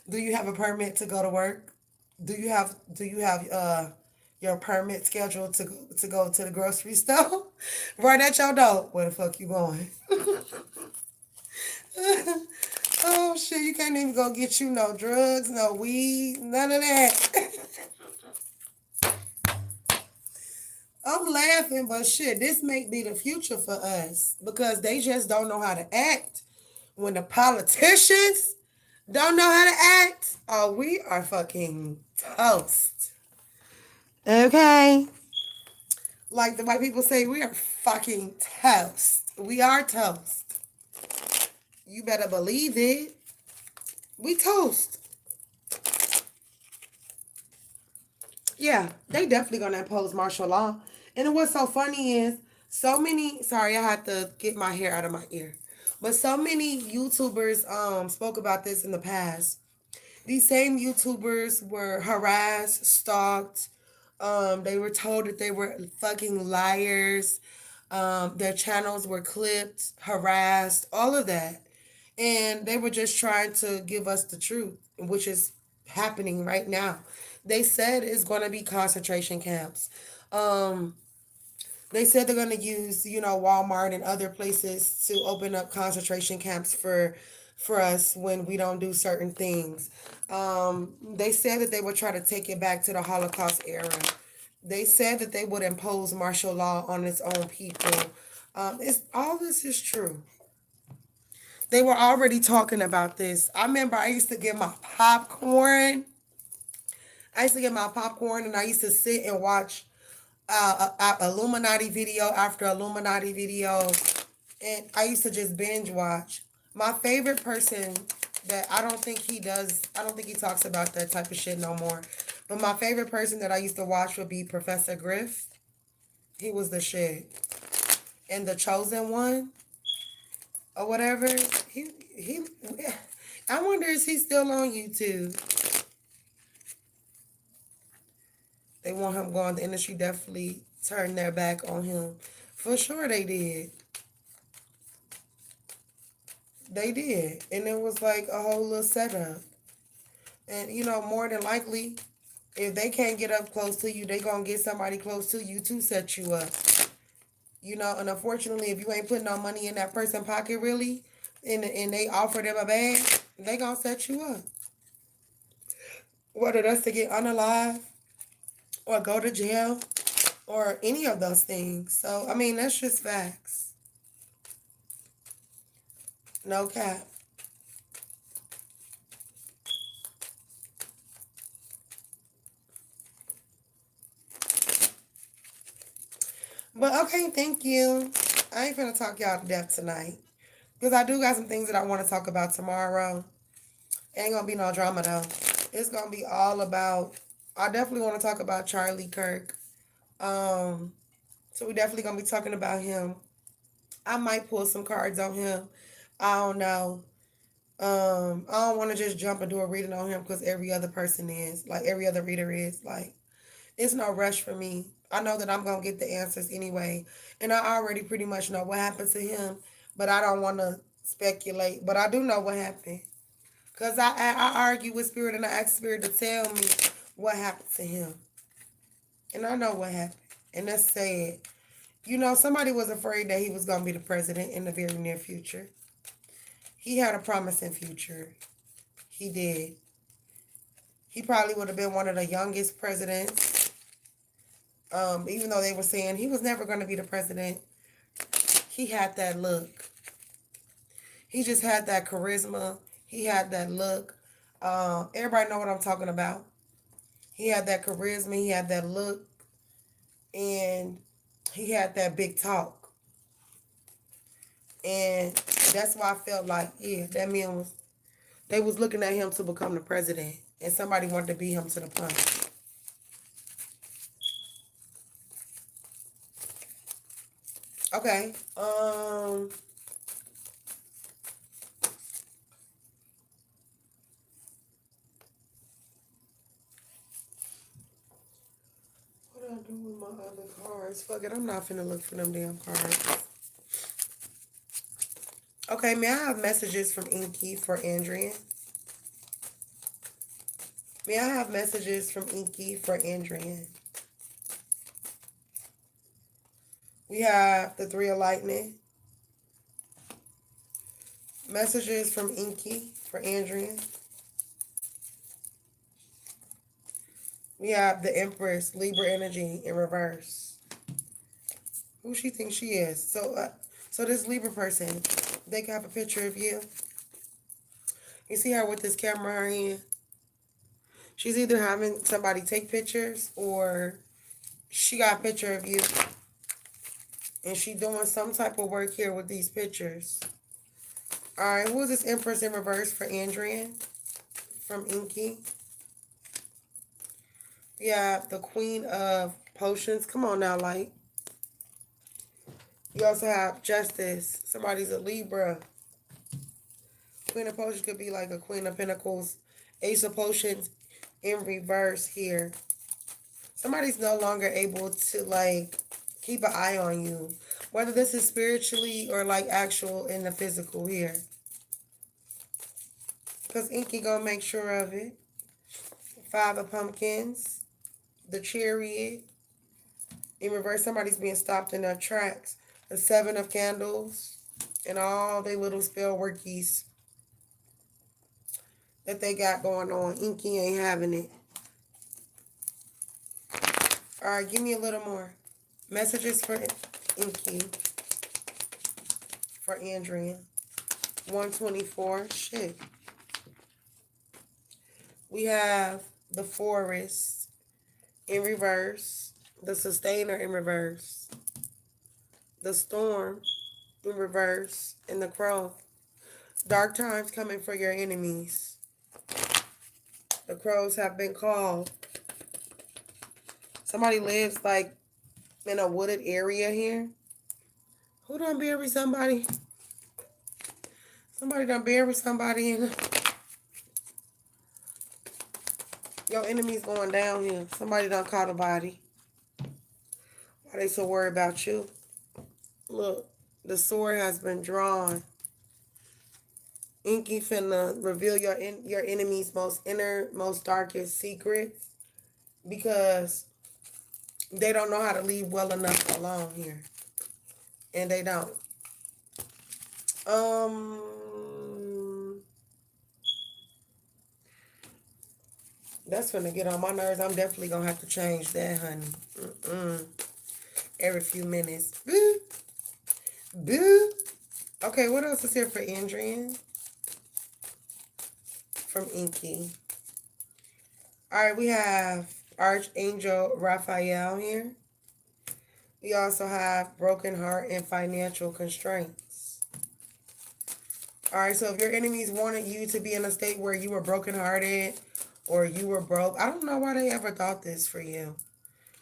Do you have a permit to go to work? Do you have your permit scheduled to go to the grocery store? Right at your door. Where the fuck you going? Oh shit, you can't even go get you no drugs, no weed, none of that. I'm laughing, but shit, this may be the future for us because they just don't know how to act. When the politicians don't know how to act, oh, we are fucking toast. Okay? Like the white people say, we are fucking toast. We are toast. You better believe it. We toast. Yeah, they definitely gonna impose martial law. And what's so funny is sorry, I had to get my hair out of my ear. But so many YouTubers spoke about this in the past. These same YouTubers were harassed, stalked. They were told that they were fucking liars. Their channels were clipped, harassed, all of that. And they were just trying to give us the truth, which is happening right now. They said it's going to be concentration camps. Um, they said they're going to use, Walmart and other places to open up concentration camps for us when we don't do certain things. They said that they would try to take it back to the Holocaust era. They said that they would impose martial law on its own people. It's all this is true. They were already talking about this. I remember I used to get my popcorn. And I used to sit and watch Illuminati video after Illuminati video. And I used to just binge watch. My favorite person that I don't think he talks about that type of shit no more. But my favorite person that I used to watch would be Professor Griff. He was the shit. And the chosen one or whatever. He I wonder is he still on YouTube? They want him going. The industry definitely turned their back on him. For sure they did. They did. And it was like a whole little setup. And, more than likely, if they can't get up close to you, they going to get somebody close to you to set you up. And unfortunately, if you ain't putting no money in that person's pocket, really, and they offer them a bag, they going to set you up. Whether that's to get unalive or go to jail or any of those things. So, I mean, that's just facts. No cap. But okay, thank you. I ain't finna talk y'all to death tonight. Because I do got some things that I want to talk about tomorrow. Ain't gonna be no drama though. It's gonna be all about, I definitely want to talk about Charlie Kirk. So we definitely gonna be talking about him. I might pull some cards on him. I don't know. I don't want to just jump and do a reading on him because every other person is, like every other reader is. Like, it's no rush for me. I know that I'm gonna get the answers anyway. And I already pretty much know what happened to him, but I don't wanna speculate. But I do know what happened. Cause I argue with spirit and I ask spirit to tell me what happened to him. And I know what happened. And that's sad. You know, somebody was afraid that he was gonna be the president in the very near future. He had a promising future. He did. He probably would have been one of the youngest presidents. Even though they were saying he was never going to be the president, he had that look. He just had that charisma. He had that look. Everybody know what I'm talking about. He had that charisma. He had that look, and he had that big talk. And that's why I felt like, yeah, that man was. They was looking at him to become the president, and somebody wanted to beat him to the punch. Okay. What do I do with my other cards? Fuck it, I'm not finna look for them damn cards. Okay, may I have messages from Inky for Andrian? May I have messages from Inky for Andrian? We have the Three of Lightning. Messages from Inky for Andrian. We have the Empress, Libra energy in reverse. Who she thinks she is? So this Libra person, they can have a picture of you. You see her with this camera in her hand? She's either having somebody take pictures or she got a picture of you. And she doing some type of work here with these pictures. All right, who is this Empress in reverse for Andrian from Inky? We have the Queen of Potions. Come on now, light. You also have Justice. Somebody's a Libra. Queen of Potions could be like a Queen of Pentacles. Ace of Potions in reverse here. Somebody's no longer able to like keep an eye on you. Whether this is spiritually or like actual in the physical here. Because Inky gonna make sure of it. Five of Pumpkins. The Chariot. In reverse, somebody's being stopped in their tracks. The Seven of Candles. And all they little spell workies that they got going on. Inky ain't having it. All right, give me a little more. Messages for Inky. For Andrian. 124. Shit. We have the Forest in reverse. The Sustainer in reverse. The Storm in reverse. And the Crow. Dark times coming for your enemies. The crows have been called. Somebody lives like in a wooded area here. Who done bury somebody? Somebody done bury somebody in. Your enemy's going down here. Somebody done caught a body. Why they so worried about you? Look, the sword has been drawn. Inky finna reveal your enemy's most innermost darkest secrets because they don't know how to leave well enough alone here. And they don't. That's finna get on my nerves. I'm definitely gonna have to change that, honey. Every few minutes. Boo. Boo. Okay, what else is here for Andrian? From Inky. All right, we have Archangel Raphael here. We also have broken heart and financial constraints. All right, so if your enemies wanted you to be in a state where you were brokenhearted or you were broke, I don't know why they ever thought this for you.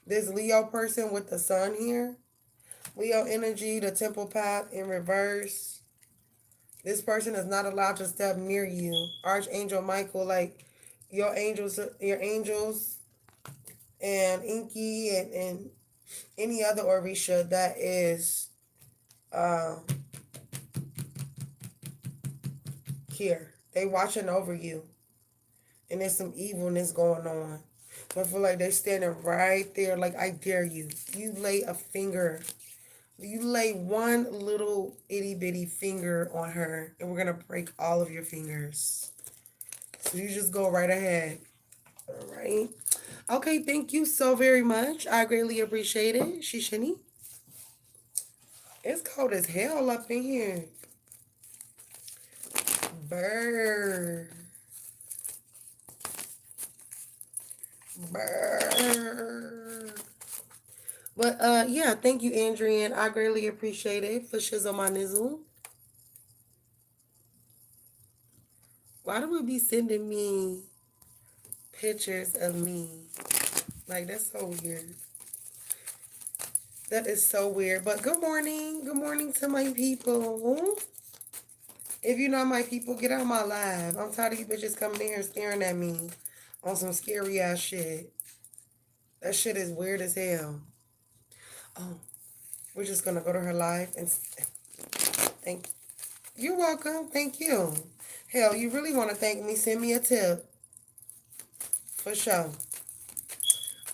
This Leo person with the sun here. Leo energy, the temple path in reverse. This person is not allowed to step near you. Archangel Michael, like your angels, and Inky and any other Orisha that is uh, here. They watching over you, and there's some evilness going on. So I feel like they're standing right there, like I dare you. You lay a finger. You lay one little itty bitty finger on her, and we're gonna break all of your fingers. So you just go right ahead. All right. Okay, thank you so very much. I greatly appreciate it. Shishini. It's cold as hell up in here. Brr. Brr. But yeah, thank you, Andrian. I greatly appreciate it for shizzle my nizzle. Why do we be sending me pictures of me? Like, that's so weird. That is so weird. But good morning. Good morning to my people. If you're not my people, get out of my live. I'm tired of you bitches coming in here staring at me on some scary ass shit. That shit is weird as hell. Oh, we're just gonna go to her live and thank. You're welcome. Thank you. Hell, you really want to thank me? Send me a tip for sure.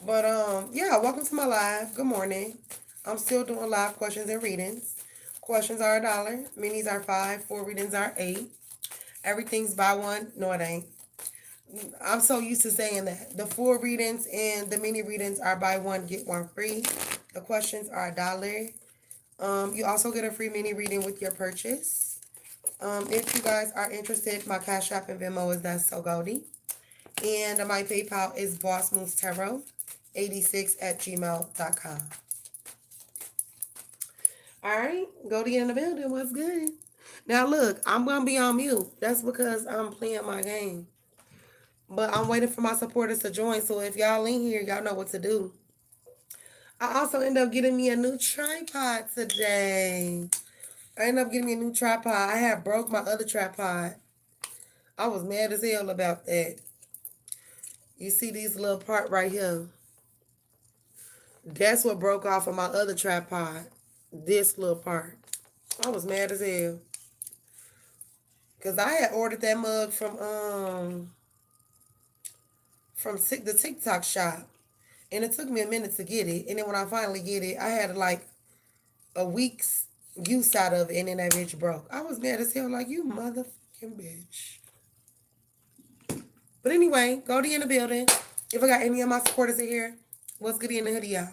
But yeah, welcome to my live. Good morning. I'm still doing live questions and readings. Questions are $1. Minis are $5. 4 readings are $8. Everything's buy one. No, it ain't. I'm so used to saying that. The 4 readings and the mini readings are buy one, get one free. The questions are $1. You also get a free mini reading with your purchase. If you guys are interested, my Cash App and Venmo is Thatssogoldie. And my PayPal is bossmovestarot86@gmail.com. All right, Goldie in the building. What's good? Now look, I'm gonna be on mute. That's because I'm playing my game. But I'm waiting for my supporters to join. So if y'all in here, y'all know what to do. I also end up getting me a new tripod today. I ended up getting me a new tripod. I had broke my other tripod. I was mad as hell about that. You see these little part right here? That's what broke off of my other tripod. This little part. I was mad as hell. Cause I had ordered that mug from the TikTok shop. And it took me a minute to get it. And then when I finally get it, I had like a week's use out of it, and then that bitch broke. I was mad as hell, like, you motherfucking bitch. But anyway, Goldie in the building. If I got any of my supporters in here, what's good in the hoodie, y'all?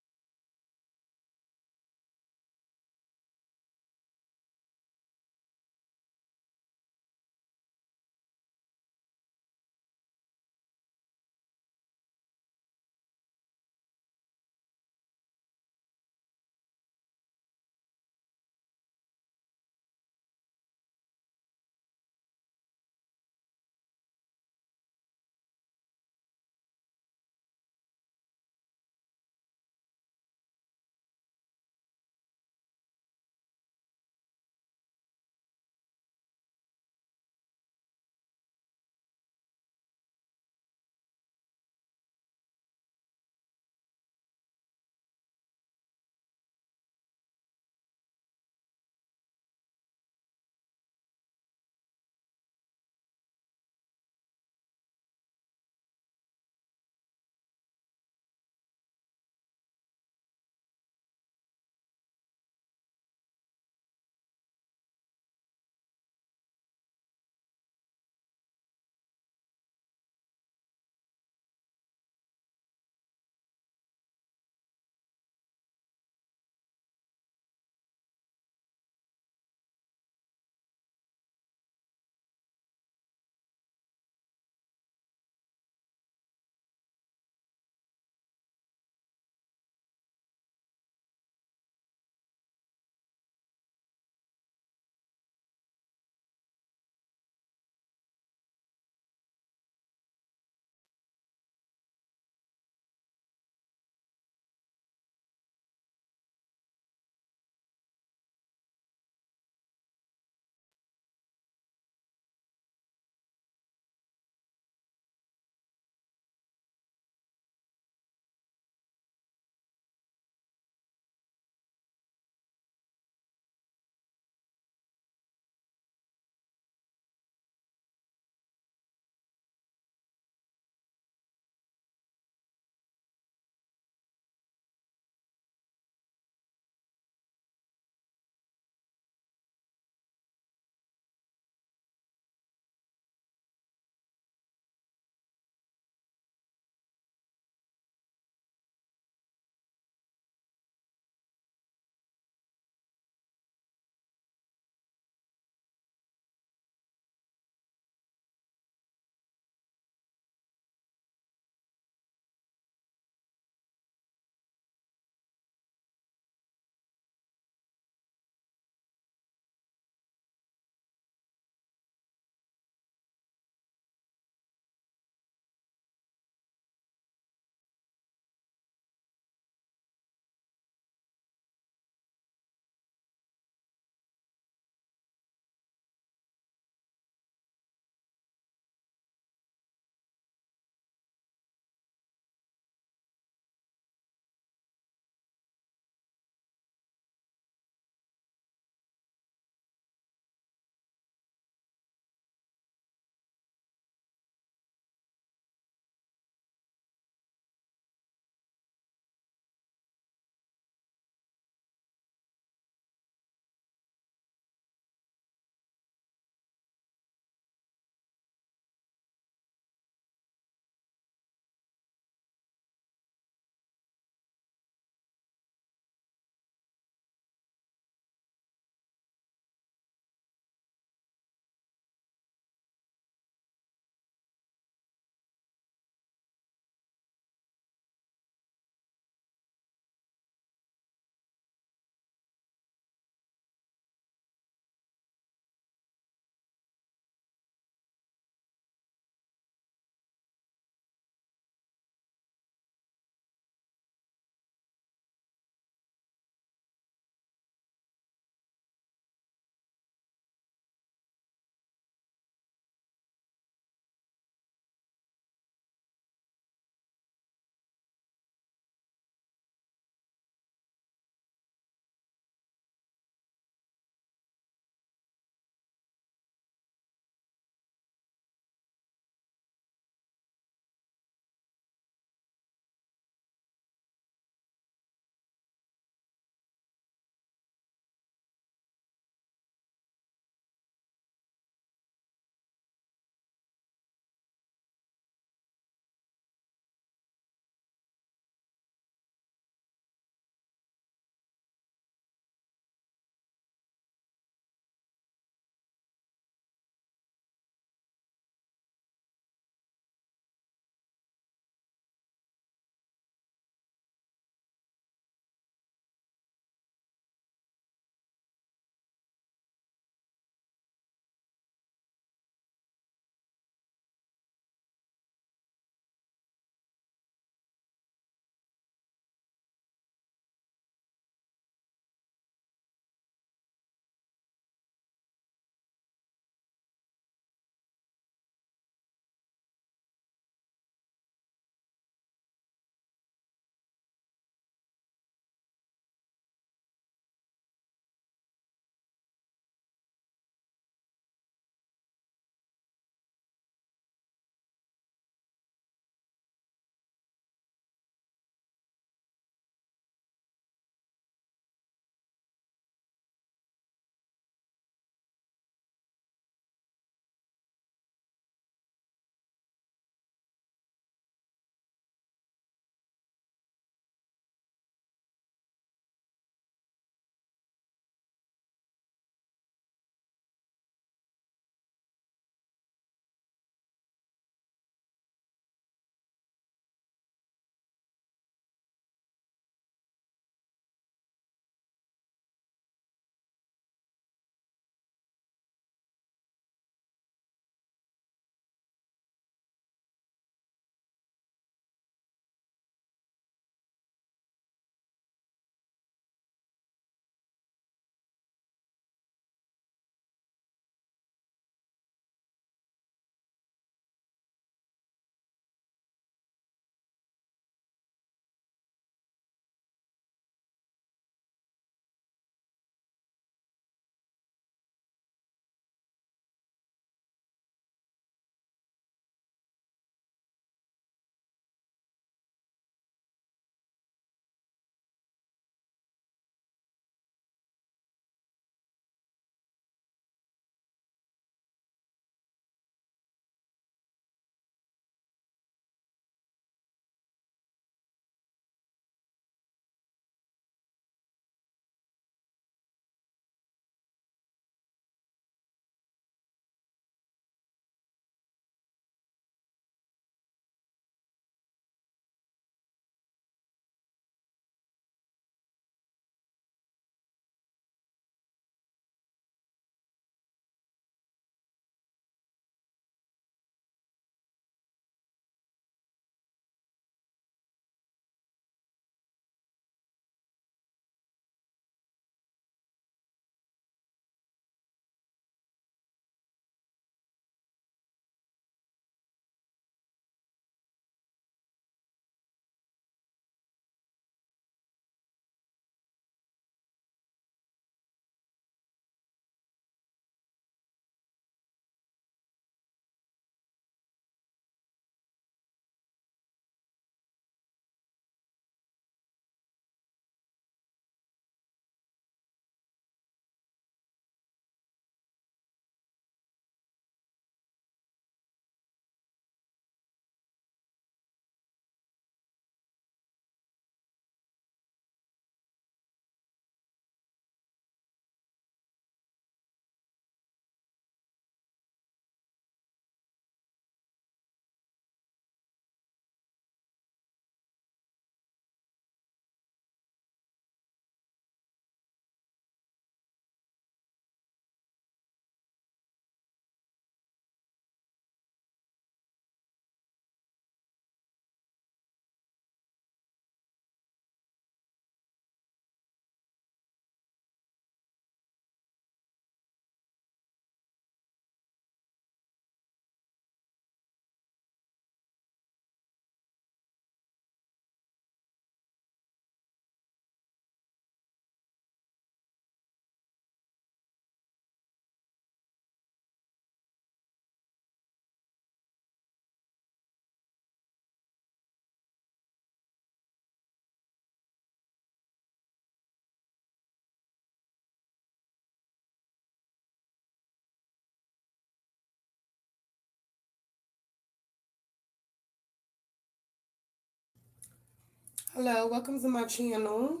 Hello, welcome to my channel.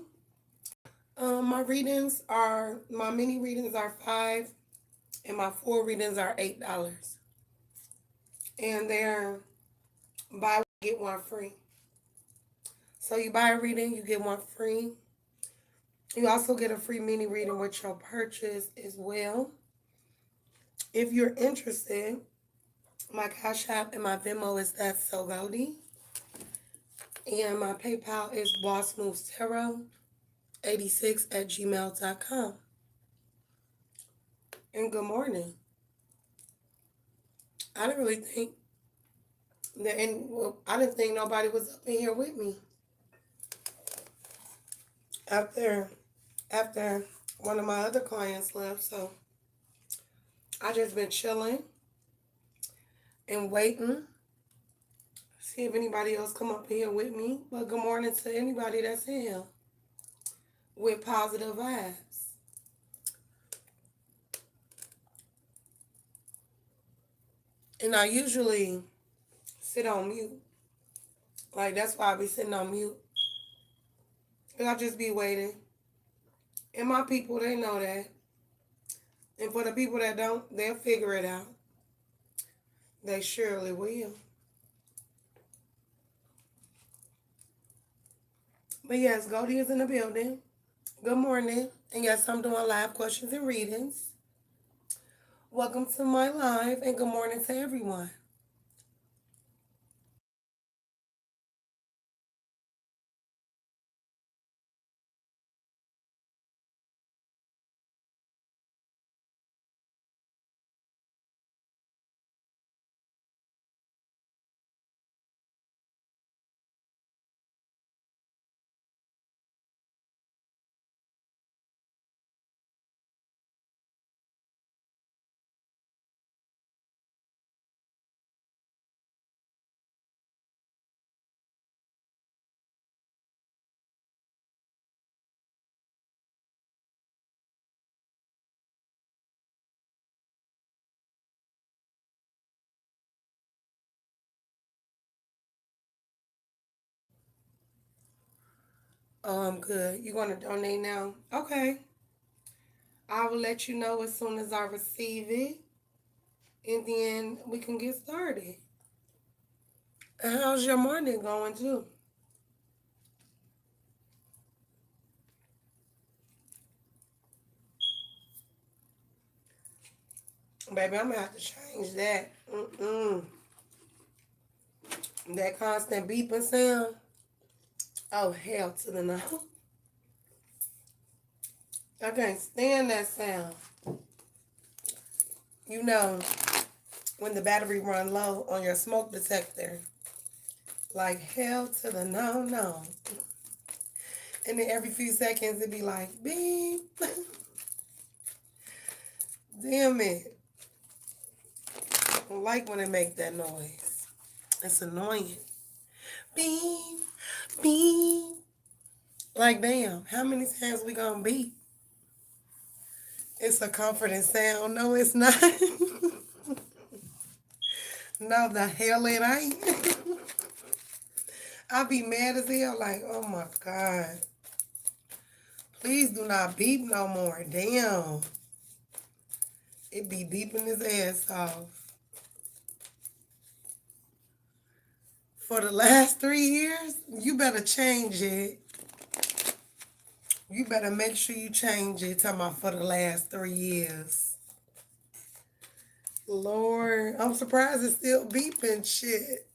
My mini readings are 5 and my full readings are $8. And they're buy one, get one free. So you buy a reading, you get one free. You also get a free mini reading with your purchase as well. If you're interested, my Cash App and my Venmo is Thatssogoldie. And my PayPal is bossmovestarot86@gmail.com. And good morning. I didn't really think I didn't think nobody was up in here with me after after one of my other clients left. So I just been chilling and waiting. See if anybody else come up in here with me. But good morning to anybody that's in here with positive vibes. And I usually sit on mute. Like that's why I be sitting on mute. And I just be waiting. And my people, they know that. And for the people that don't, they'll figure it out. They surely will. But yes, Goldie is in the building. Good morning. And yes, I'm doing live questions and readings. Welcome to my live and good morning to everyone. Oh, I'm good. You want to donate now? Okay. I will let you know as soon as I receive it. And then we can get started. And how's your morning going too? Baby, I'm gonna have to change that. That constant beeping sound. Oh, hell to the no. I can't stand that sound. You know, when the battery run low on your smoke detector, like hell to the no, no. And then every few seconds it'd be like, beep. Damn it. I don't like when it make that noise. It's annoying. Beep, beep. Like, damn, how many times we gonna beep? It's a comforting sound. No, it's not. No, the hell it ain't. I be mad as hell, like, oh my God. Please do not beep no more. Damn. It be beeping his ass off. For the last 3 years, you better change it. You better make sure you change it. Talking about for the last 3 years. Lord, I'm surprised it's still beeping shit.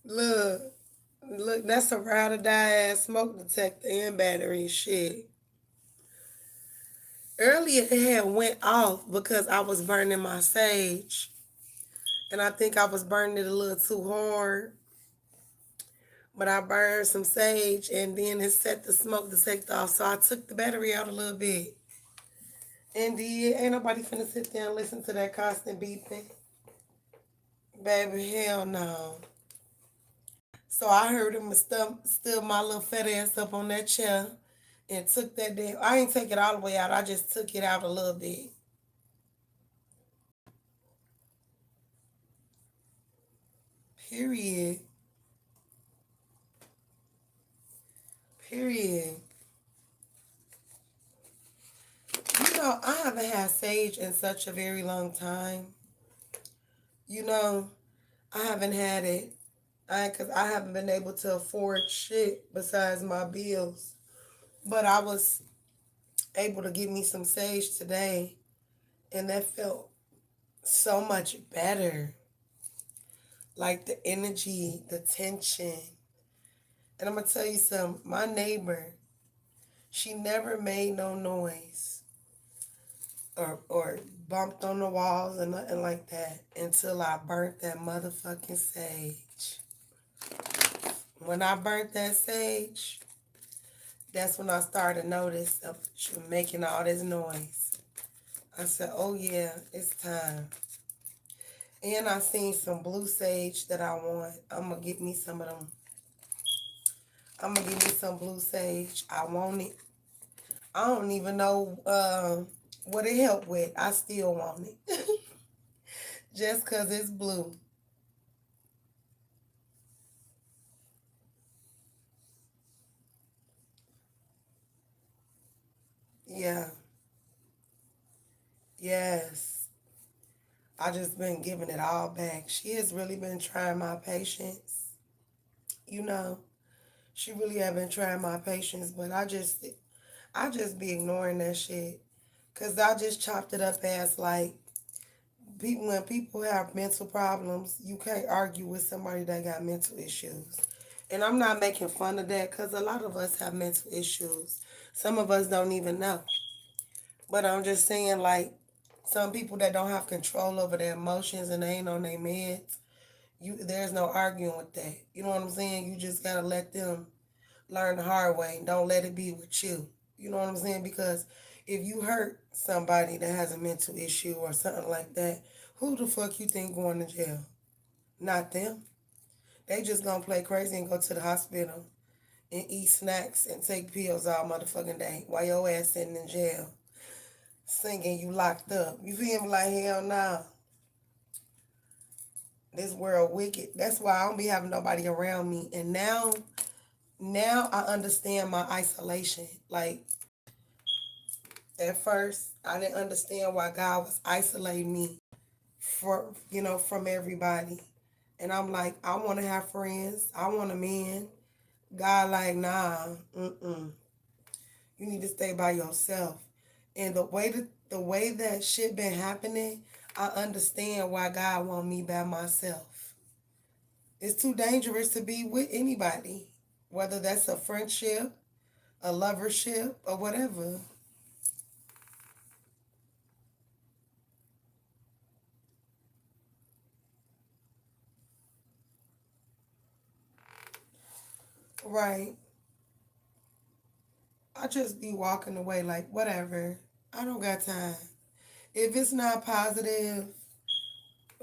Look, look, that's a ride or die ass smoke detector and battery shit. Earlier it had went off because I was burning my sage. And I think I was burning it a little too hard. But I burned some sage and then it set the smoke detector off. So I took the battery out a little bit. And ain't nobody finna sit there and listen to that constant beeping. Baby, hell no. So I heard him stood my little fat ass up on that chair and took that damn. I ain't take it all the way out. I just took it out a little bit. Period. sage in such a very long time. You know, I haven't had it. Cause I haven't been able to afford shit besides my bills. But I was able to get me some sage today, and that felt so much better. Like the energy, the tension. And I'm gonna tell you something. My neighbor, she never made no noise or bumped on the walls or nothing like that until I burnt that motherfucking sage. When I burnt that sage, that's when I started to notice of she making all this noise. I said, oh yeah, it's time. And I seen some blue sage that I want. I'm going to get me some of them. I'm going to get me some blue sage. I want it. I don't even know what it helped with. I still want it. Just because it's blue. Yeah. Yes. I just been giving it all back. She has really been trying my patience. You know, she really have been trying my patience, but I just be ignoring that shit. Cause I just chopped it up as like people when people have mental problems, you can't argue with somebody that got mental issues. And I'm not making fun of that because a lot of us have mental issues. Some of us don't even know. But I'm just saying, like, some people that don't have control over their emotions and they ain't on their meds, there's no arguing with that. You know what I'm saying? You just gotta let them learn the hard way. Don't let it be with you. You know what I'm saying? Because if you hurt somebody that has a mental issue or something like that, who the fuck you think going to jail? Not them. They just gonna play crazy and go to the hospital and eat snacks and take pills all motherfucking day while your ass sitting in jail, singing you locked up. You feel me? Like hell no. This world wicked. That's why I don't be having nobody around me. And now I understand my isolation. Like at first, I didn't understand why God was isolating me from everybody. And I'm like, I want to have friends. I want a man. God like, nah, you need to stay by yourself. And the way that shit been happening, I understand why God want me by myself. It's too dangerous to be with anybody, whether that's a friendship, a lovership, or whatever. Right. I just be walking away like whatever. I don't got time. If it's not positive,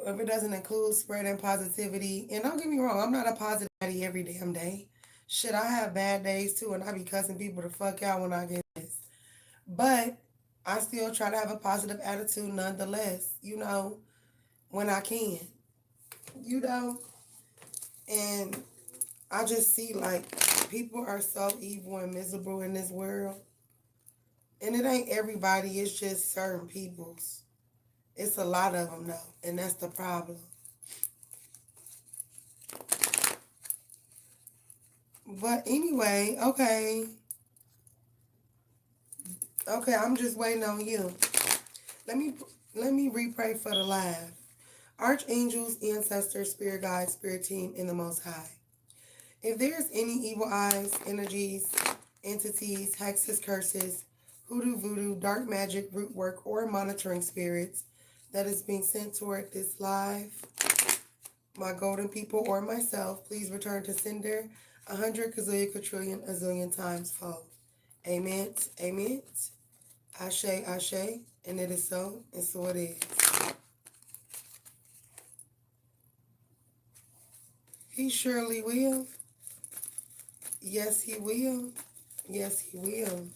if it doesn't include spreading positivity, and don't get me wrong, I'm not a positivity every damn day. Shit, I have bad days too, and I be cussing people the fuck out when I get this. But I still try to have a positive attitude nonetheless, when I can, you know? And I just see like people are so evil and miserable in this world. And it ain't everybody, it's just certain peoples. It's a lot of them though, and that's the problem. But anyway, okay, I'm just waiting on you. Let me let me re-pray for the live. Archangels, ancestors, spirit guides, spirit team in the Most High. If there's any evil eyes, energies, entities, hexes, curses, hoodoo, voodoo, dark magic, root work, or monitoring spirits that is being sent toward this live, my golden people or myself, please return to sender 100 gazillion, quadrillion, a zillion times fold. Amen. Amen. Ashe, Ashe. And it is so, and so it is. He surely will. Yes, he will. Yes, he will.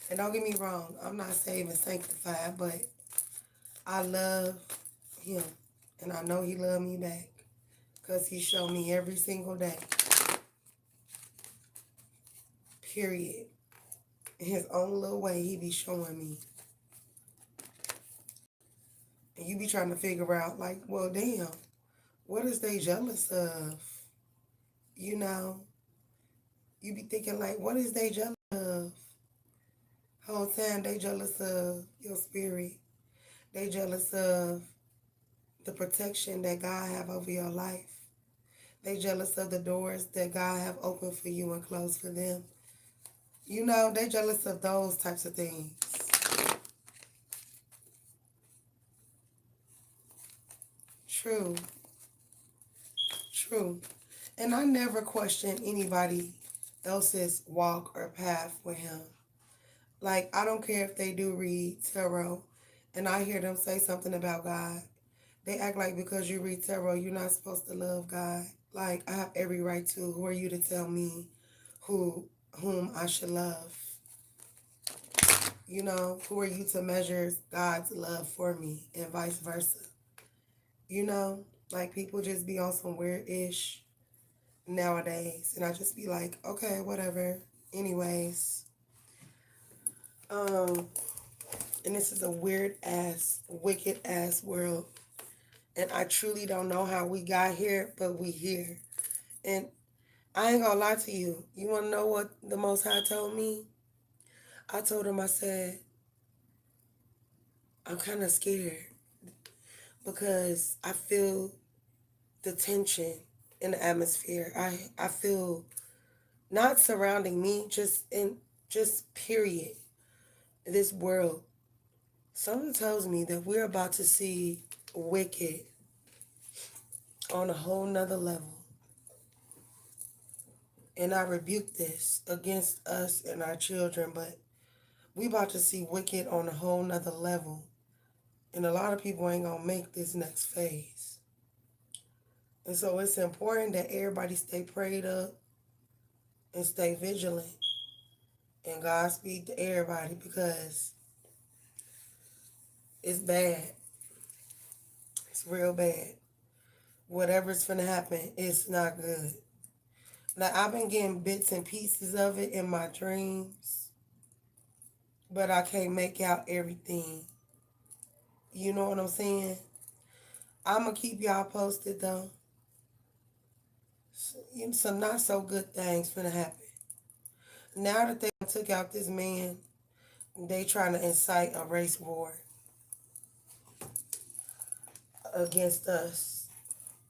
And don't get me wrong, I'm not saved and sanctified, but I love him. And I know he loved me back. Because he showed me every single day. Period. In his own little way, he be showing me. you be trying to figure out, like, well, damn, what is they jealous of? You know, you be thinking, like, what is they jealous of? Whole time they jealous of your spirit. They jealous of the protection that God have over your life. They jealous of the doors that God have opened for you and closed for them. You know, they jealous of those types of things. True. True. And I never question anybody else's walk or path with him. Like, I don't care if they do read tarot and I hear them say something about God. They act like because you read tarot, you're not supposed to love God. Like, I have every right to. Who are you to tell me whom I should love? You know, who are you to measure God's love for me and vice versa? You know, like people just be on some weird-ish nowadays. And I just be like, okay, whatever. Anyways, and this is a weird-ass, wicked-ass world. And I truly don't know how we got here, but we here. And I ain't gonna lie to you. You want to know what the Most High told me? I told him, I said, I'm kind of scared because I feel the tension in the atmosphere. I feel not surrounding me, just period. This world. Something tells me that we're about to see wicked on a whole nother level. And I rebuke this against us and our children, but we about to see wicked on a whole nother level. And a lot of people ain't gonna make this next phase. And so it's important that everybody stay prayed up and stay vigilant. And Godspeed to everybody because it's bad. It's real bad. Whatever's finna happen, it's not good. Now, I've been getting bits and pieces of it in my dreams, but I can't make out everything. You know what I'm saying? I'm going to keep y'all posted, though. Some not so good things finna happen. Now that they took out this man, they trying to incite a race war against us,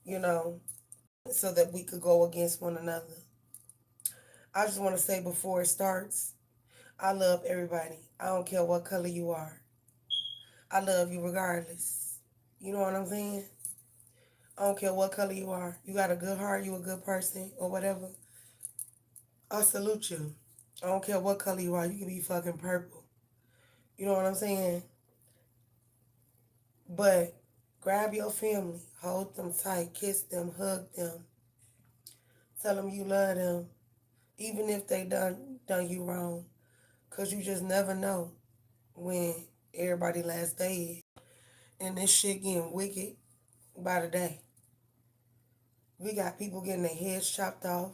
you know, so that we could go against one another. I just want to say before it starts, I love everybody. I don't care what color you are. I love you regardless. You know what I'm saying? I don't care what color you are. You got a good heart, you a good person, or whatever. I salute you. I don't care what color you are. You can be fucking purple. You know what I'm saying? But grab your family. Hold them tight. Kiss them. Hug them. Tell them you love them. Even if they done you wrong. Because you just never know when everybody last day is. And this shit getting wicked by the day. We got people getting their heads chopped off.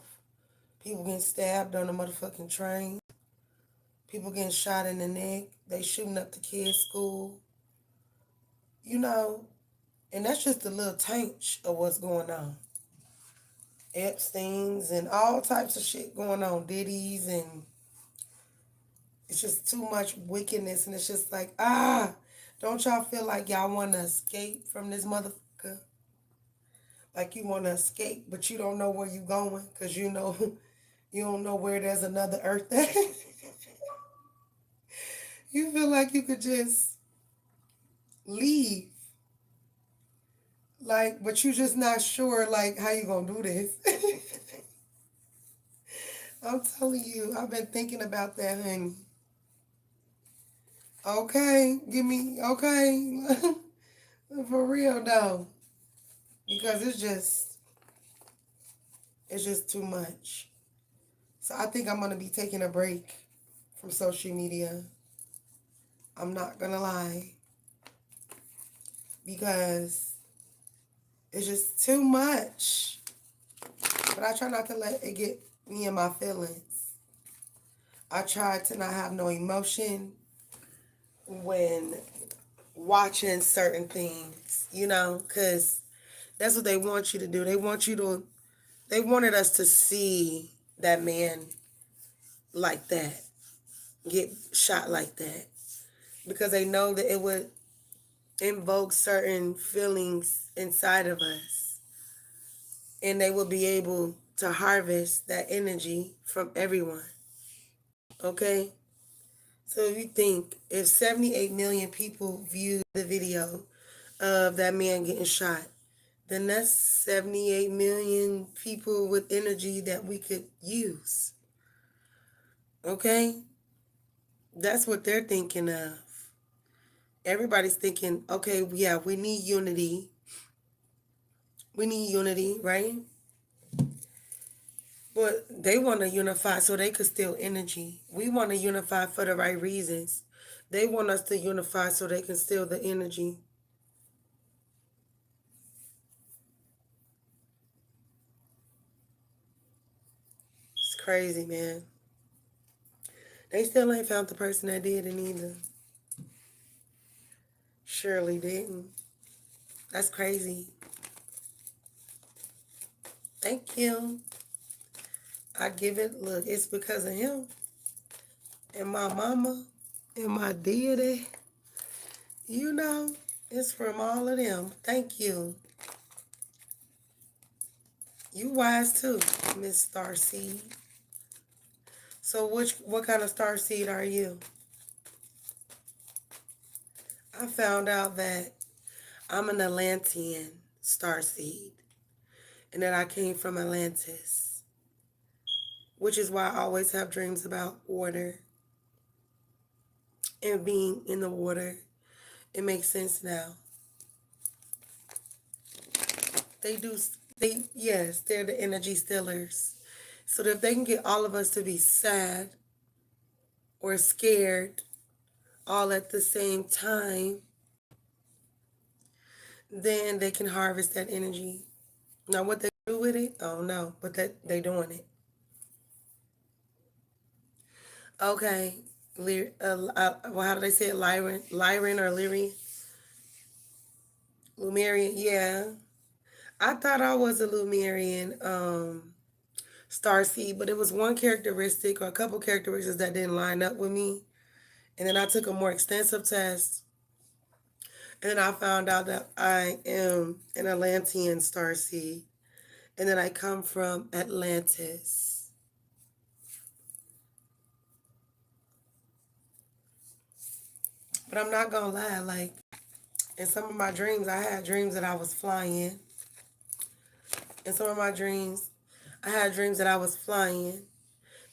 People getting stabbed on the motherfucking train. People getting shot in the neck. They shooting up the kids' school. You know, and that's just a little taint of what's going on. Epstein's and all types of shit going on. Diddy's, and it's just too much wickedness. And it's just like, don't y'all feel like y'all want to escape from this motherfucker? Like you want to escape, but you don't know where you going because you know you don't know where there's another earth at. You feel like you could just leave. Like, but you just not sure, like, how you gonna do this. I'm telling you, I've been thinking about that, honey. Okay, okay. For real, though. Because it's just too much. So I think I'm gonna be taking a break from social media. I'm not gonna lie. Because it's just too much. But I try not to let it get me in my feelings. I try to not have no emotion when watching certain things, you know, because that's what they want you to do. They wanted us to see that man like that, get shot like that, because they know that it would invoke certain feelings inside of us, and they will be able to harvest that energy from everyone. Okay? So if you think if 78 million people viewed the video of that man getting shot, then that's 78 million people with energy that we could use. Okay? That's what they're thinking of. Everybody's thinking, okay, yeah, we need unity. We need unity, right? But they want to unify so they could steal energy. We want to unify for the right reasons. They want us to unify so they can steal the energy. It's crazy, man. They still ain't found the person that did it either. Surely didn't. That's crazy. Thank you. I give it, look, it's because of him and my mama and my deity. You know, it's from all of them. Thank you. You wise too, Miss Starseed. So what kind of starseed are you? I found out that I'm an Atlantean starseed and that I came from Atlantis, which is why I always have dreams about water and being in the water. It makes sense now. Yes, they're the energy stealers. So that if they can get all of us to be sad or scared all at the same time, then they can harvest that energy. Now, what they do with it, oh no, but that they doing it. Okay, well, how do they say it? Lyran or Lyrian? Lumerian, yeah. I thought I was a Lumerian starseed, but it was one characteristic or a couple characteristics that didn't line up with me. And then I took a more extensive test, and then I found out that I am an Atlantean starseed, and that I come from Atlantis. But I'm not gonna lie, like in some of my dreams, I had dreams that I was flying. In some of my dreams, I had dreams that I was flying.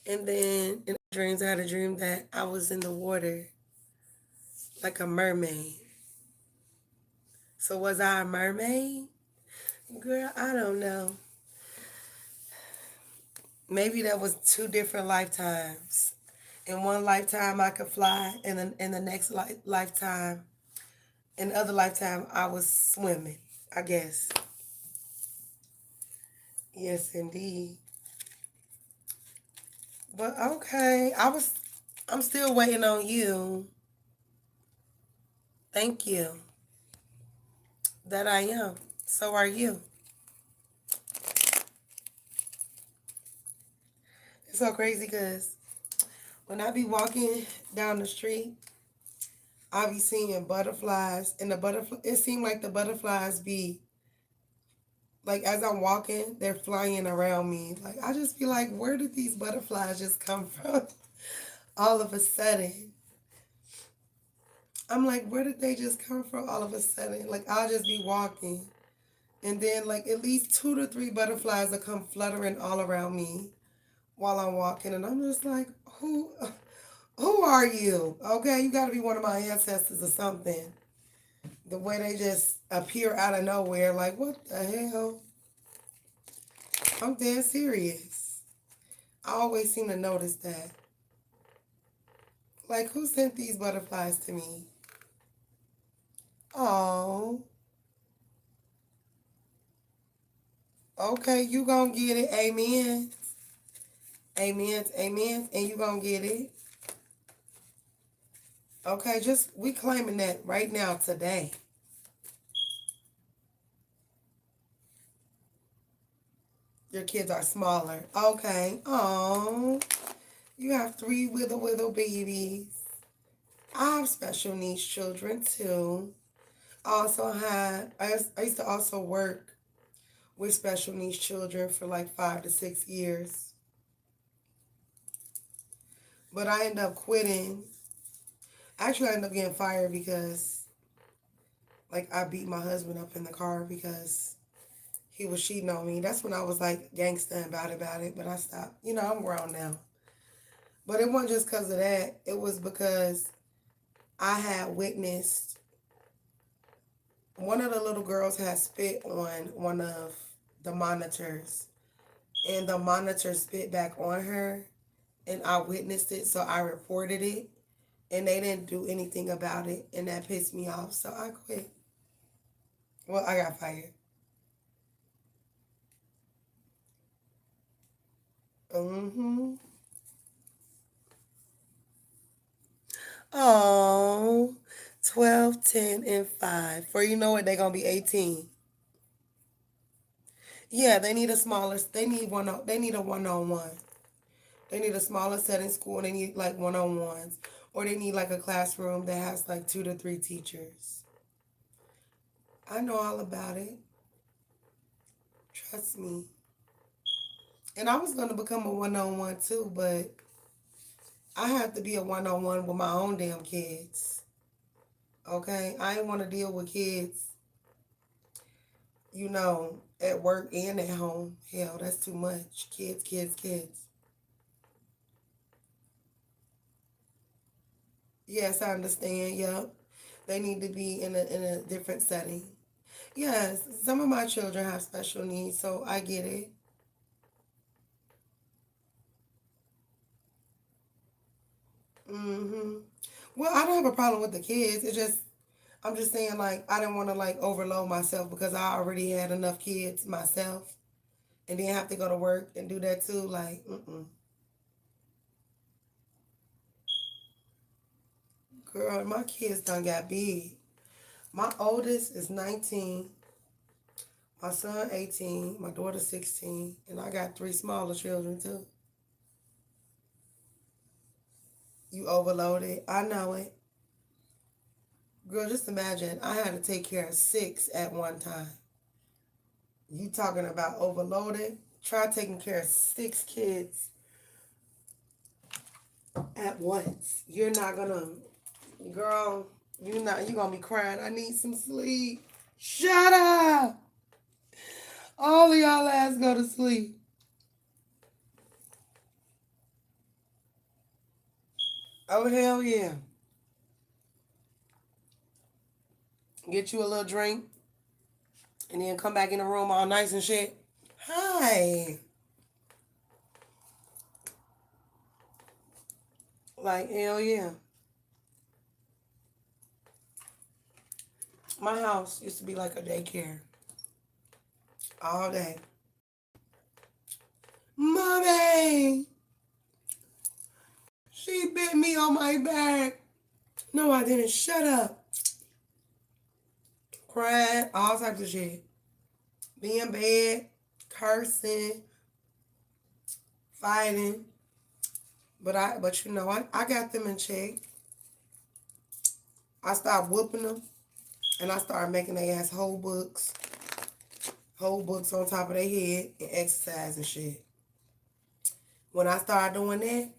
And then in dreams, I had a dream that I was in the water like a mermaid. So was I a mermaid? Girl, I don't know. Maybe that was two different lifetimes. In one lifetime, I could fly, and then in the next lifetime, in the other lifetime, I was swimming, I guess. Yes, indeed. But okay, I'm still waiting on you. Thank you. That I am. So are you. It's so crazy because when I be walking down the street, I be seeing butterflies, and it seemed like the butterflies be like, as I'm walking, they're flying around me. Like, I just be like, where did these butterflies just come from? All of a sudden. I'm like, where did they just come from all of a sudden? Like, I'll just be walking, and then like at least 2 to 3 butterflies will come fluttering all around me while I'm walking, and I'm just like, who are you? Okay, you got to be one of my ancestors or something. The way they just appear out of nowhere, like, what the hell? I'm dead serious. I always seem to notice that. Like, who sent these butterflies to me? Oh, okay, you gonna get it. Amen. Amen. Amen. And you gonna get it. Okay, just we claiming that right now today. Your kids are smaller. Okay. Oh, you have three wiggle babies. I have special needs children too. I used to also work with special needs children for like 5 to 6 years. But I ended up quitting. Actually, I ended up getting fired because like I beat my husband up in the car because he was cheating on me. That's when I was like gangsta about it. But I stopped. You know, I'm grown now. But it wasn't just because of that. It was because I had witnessed one of the little girls had spit on one of the monitors, and the monitor spit back on her, and I witnessed it, so I reported it, and they didn't do anything about it, and that pissed me off, so I quit. Well, I got fired. Mm-hmm. Oh, 12, 10, and 5. For you know what, they're going to be 18. Yeah, they need a smaller, they need a one-on-one. They need a smaller setting school, and they need like one-on-ones. Or they need like a classroom that has like 2 to 3 teachers. I know all about it. Trust me. And I was going to become a one-on-one too, but I have to be a one-on-one with my own damn kids. Okay? I ain't want to deal with kids, at work and at home. Hell, that's too much. Kids, kids, kids. Yes, I understand. Yep. They need to be in a different setting. Yes, some of my children have special needs, so I get it. Hmm. Well, I don't have a problem with the kids. I'm just saying, like, I didn't want to, like, overload myself because I already had enough kids myself and then have to go to work and do that too. Like, mm-mm. Girl, my kids done got big. My oldest is 19, my son 18, my daughter 16, and I got three smaller children too. You overloaded. I know it. Girl, just imagine I had to take care of six at one time. You talking about overloaded? Try taking care of six kids at once. You're not gonna, girl, you gonna be crying. I need some sleep. Shut up! All of y'all ass go to sleep. Oh, hell yeah. Get you a little drink and then come back in the room all nice and shit. Hi. Like, hell yeah. My house used to be like a daycare all day. Mommy! She bit me on my back. No, I didn't. Shut up. Crying, all types of shit. Being bad, cursing, fighting. But I got them in check. I started whooping them, and I started making their ass whole books on top of their head, and exercise and shit. When I started doing that,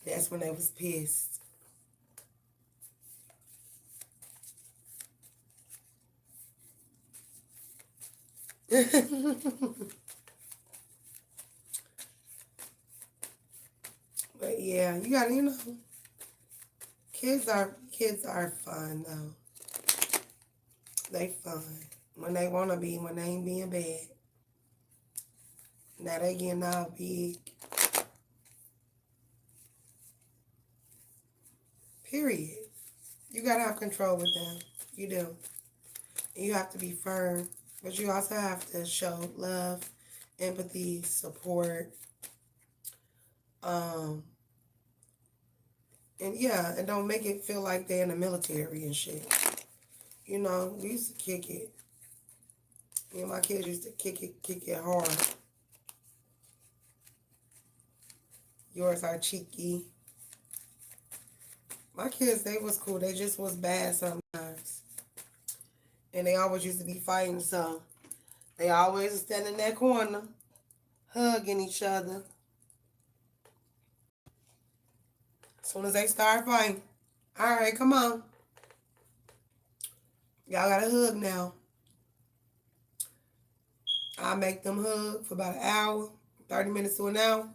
that's when they was pissed. But yeah, you gotta, kids are fun though. They fun when they wanna be, when they ain't being bad. Now they getting all big. Period. You gotta have control with them. You do. And you have to be firm, but you also have to show love, empathy, support, um, And yeah, and don't make it feel like they're in the military and shit. You know, we used to kick it. Me and my kids used to kick it hard. Yours are cheeky. My kids, they was cool. They just was bad sometimes. And they always used to be fighting, so they always stand in that corner, hugging each other. As soon as they start fighting, all right, come on. Y'all got to hug now. I make them hug for about an hour, 30 minutes to an hour.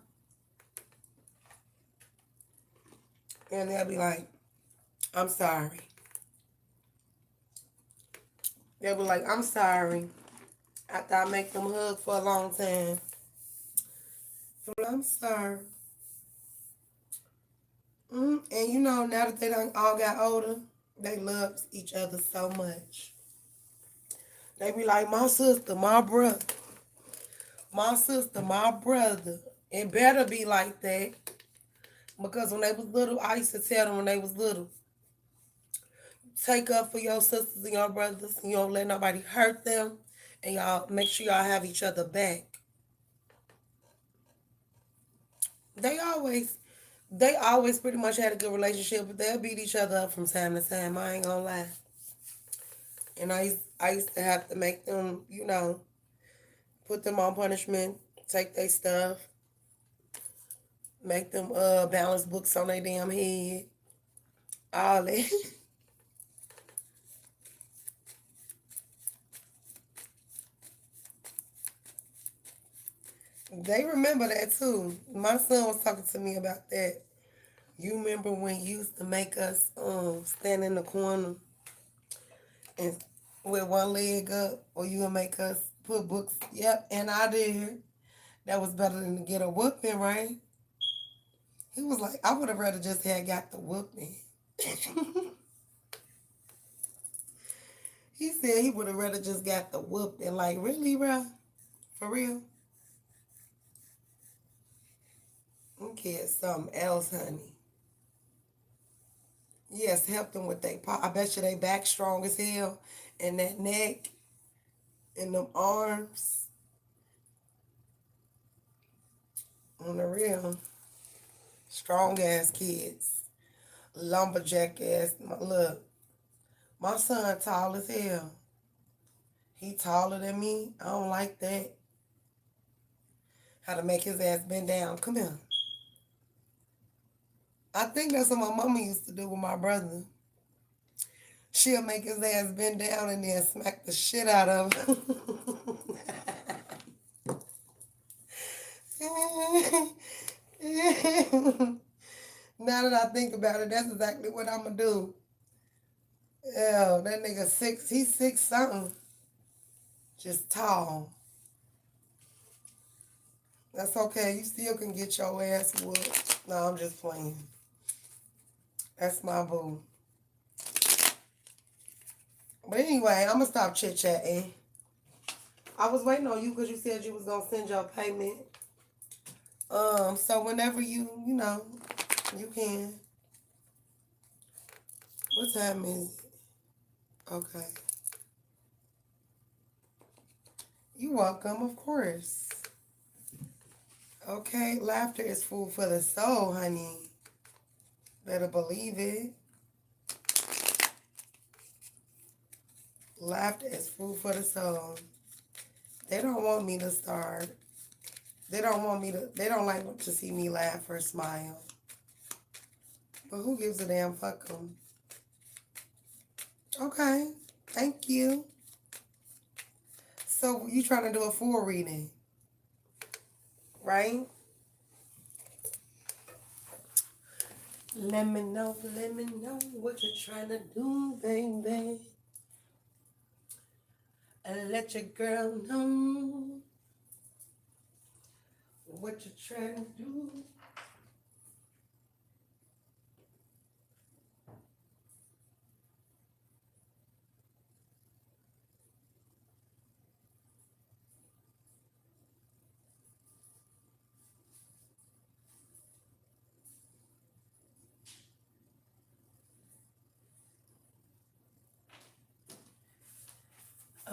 And they'll be like, I'm sorry. They'll be like, I'm sorry. After I make them hug for a long time. I'm sorry. And you know, now that they done all got older, they love each other so much. They be like, my sister, my brother. My sister, my brother. It better be like that. Because when they was little, I used to tell them when they was little, take up for your sisters and your brothers. And you don't let nobody hurt them. And y'all make sure y'all have each other back. They always pretty much had a good relationship, but they'll beat each other up from time to time. I ain't gonna lie. And I used to have to make them, you know, put them on punishment, take their stuff, make them balance books on their damn head, all that. They remember that too. My son was talking to me about that. You remember when you used to make us stand in the corner and with one leg up, or you would make us put books? Yep, and I did. That was better than to get a whooping, right? He was like, I would have rather just had got the whooping. He said he would have rather just got the whooping. Like, really, bro? For real? Them kids something else, honey. Yes, help them with their I bet you they back strong as hell. And that neck and them arms. On the real. Strong ass kids. Lumberjack ass. Look, my son tall as hell. He taller than me. I don't like that. How to make his ass bend down. Come here. I think that's what my mama used to do with my brother. She'll make his ass bend down and then smack the shit out of him. Now that I think about it, that's exactly what I'm gonna do. Yeah, that nigga he's 6 something. Just tall. That's okay. You still can get your ass whooped. No, I'm just playing. That's my boo. But anyway, I'm gonna stop chit-chatting. I was waiting on you because you said you was gonna send your payment. So whenever you know, you can. What time is it? Okay. You're welcome, of course. Okay, laughter is food for the soul, honey. Better believe it. Laughter is food for the soul. They don't want me to start. They don't like to see me laugh or smile. But who gives a damn? Fuck them. Okay, thank you. So you trying to do a full reading, right? Let me know what you're trying to do, baby. And let your girl know what you're trying to do.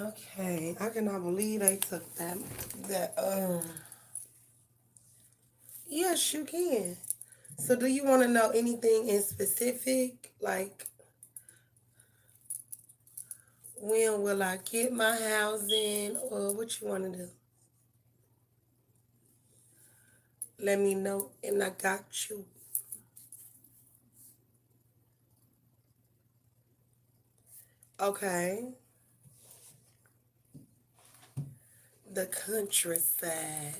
Okay, I cannot believe they took that. Yes, you can. So, do you want to know anything in specific? Like, when will I get my housing, or what you want to do? Let me know, and I got you. Okay, the countryside.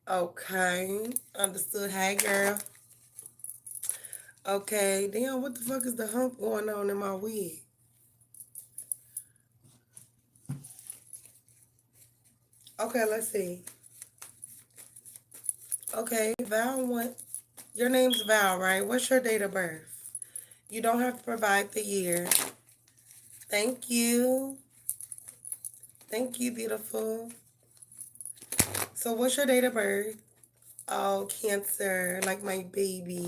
Okay, understood. Hey, girl. Okay, damn, what the fuck is the hump going on in my wig? Okay, let's see. Okay, Val, your name's Val, right? What's your date of birth? You don't have to provide the year. Thank you. Thank you, beautiful. So what's your date of birth? Oh, Cancer, like my baby.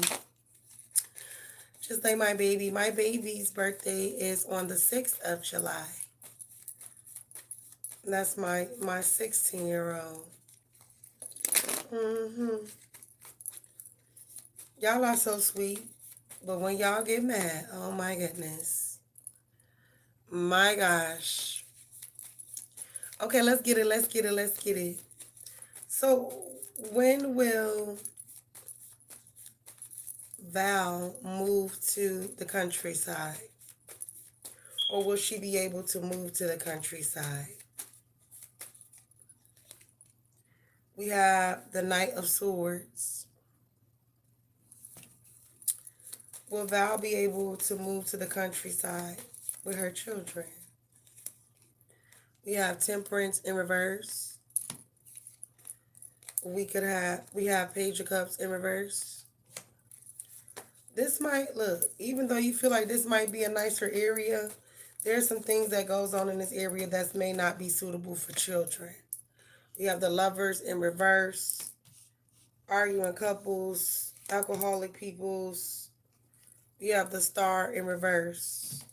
Just like my baby. My baby's birthday is on the 6th of July. That's my 16-year-old. Mm-hmm. Y'all are so sweet. But when y'all get mad, oh my goodness. My gosh. Okay, let's get it. Let's get it. Let's get it. So when will Val move to the countryside? Or will she be able to move to the countryside? We have the Knight of Swords. Will Val be able to move to the countryside with her children? We have Temperance in reverse. We have Page of Cups in reverse. This might, look, even though you feel like this might be a nicer area, there's some things that goes on in this area that may not be suitable for children. We have the Lovers in reverse, arguing couples, alcoholic peoples. We have the Star in reverse,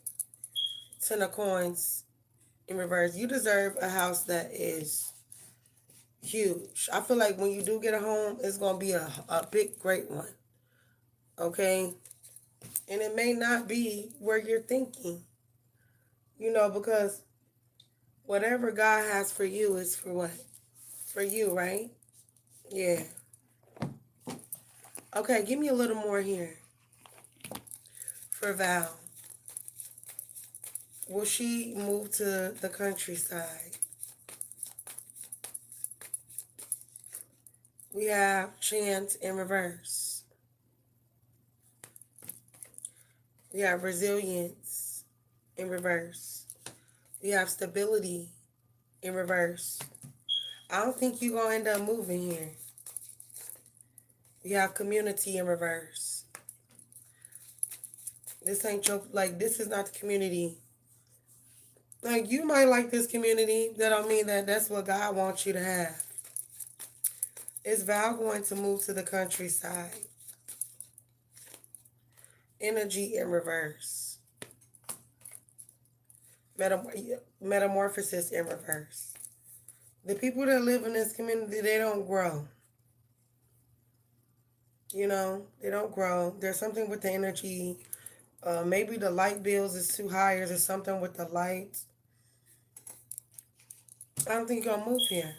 Ten of Coins in reverse. You deserve a house that is huge. I feel like when you do get a home, it's going to be a big, great one. Okay? And it may not be where you're thinking. You know, because whatever God has for you is for what? For you, right? Yeah. Okay, give me a little more here for Val. Will she move to the countryside? We have Chance in reverse. We have Resilience in reverse. We have Stability in reverse. I don't think you're going to end up moving here. We have Community in reverse. This ain't your, like, this is not the community. Like, you might like this community. That don't mean that that's what God wants you to have. Is Val going to move to the countryside? Energy in reverse. Metamorphosis in reverse. The people that live in this community, they don't grow. You know, they don't grow. There's something with the energy. Maybe the light bills is too high, or there's something with the lights. I don't think you're going to move here.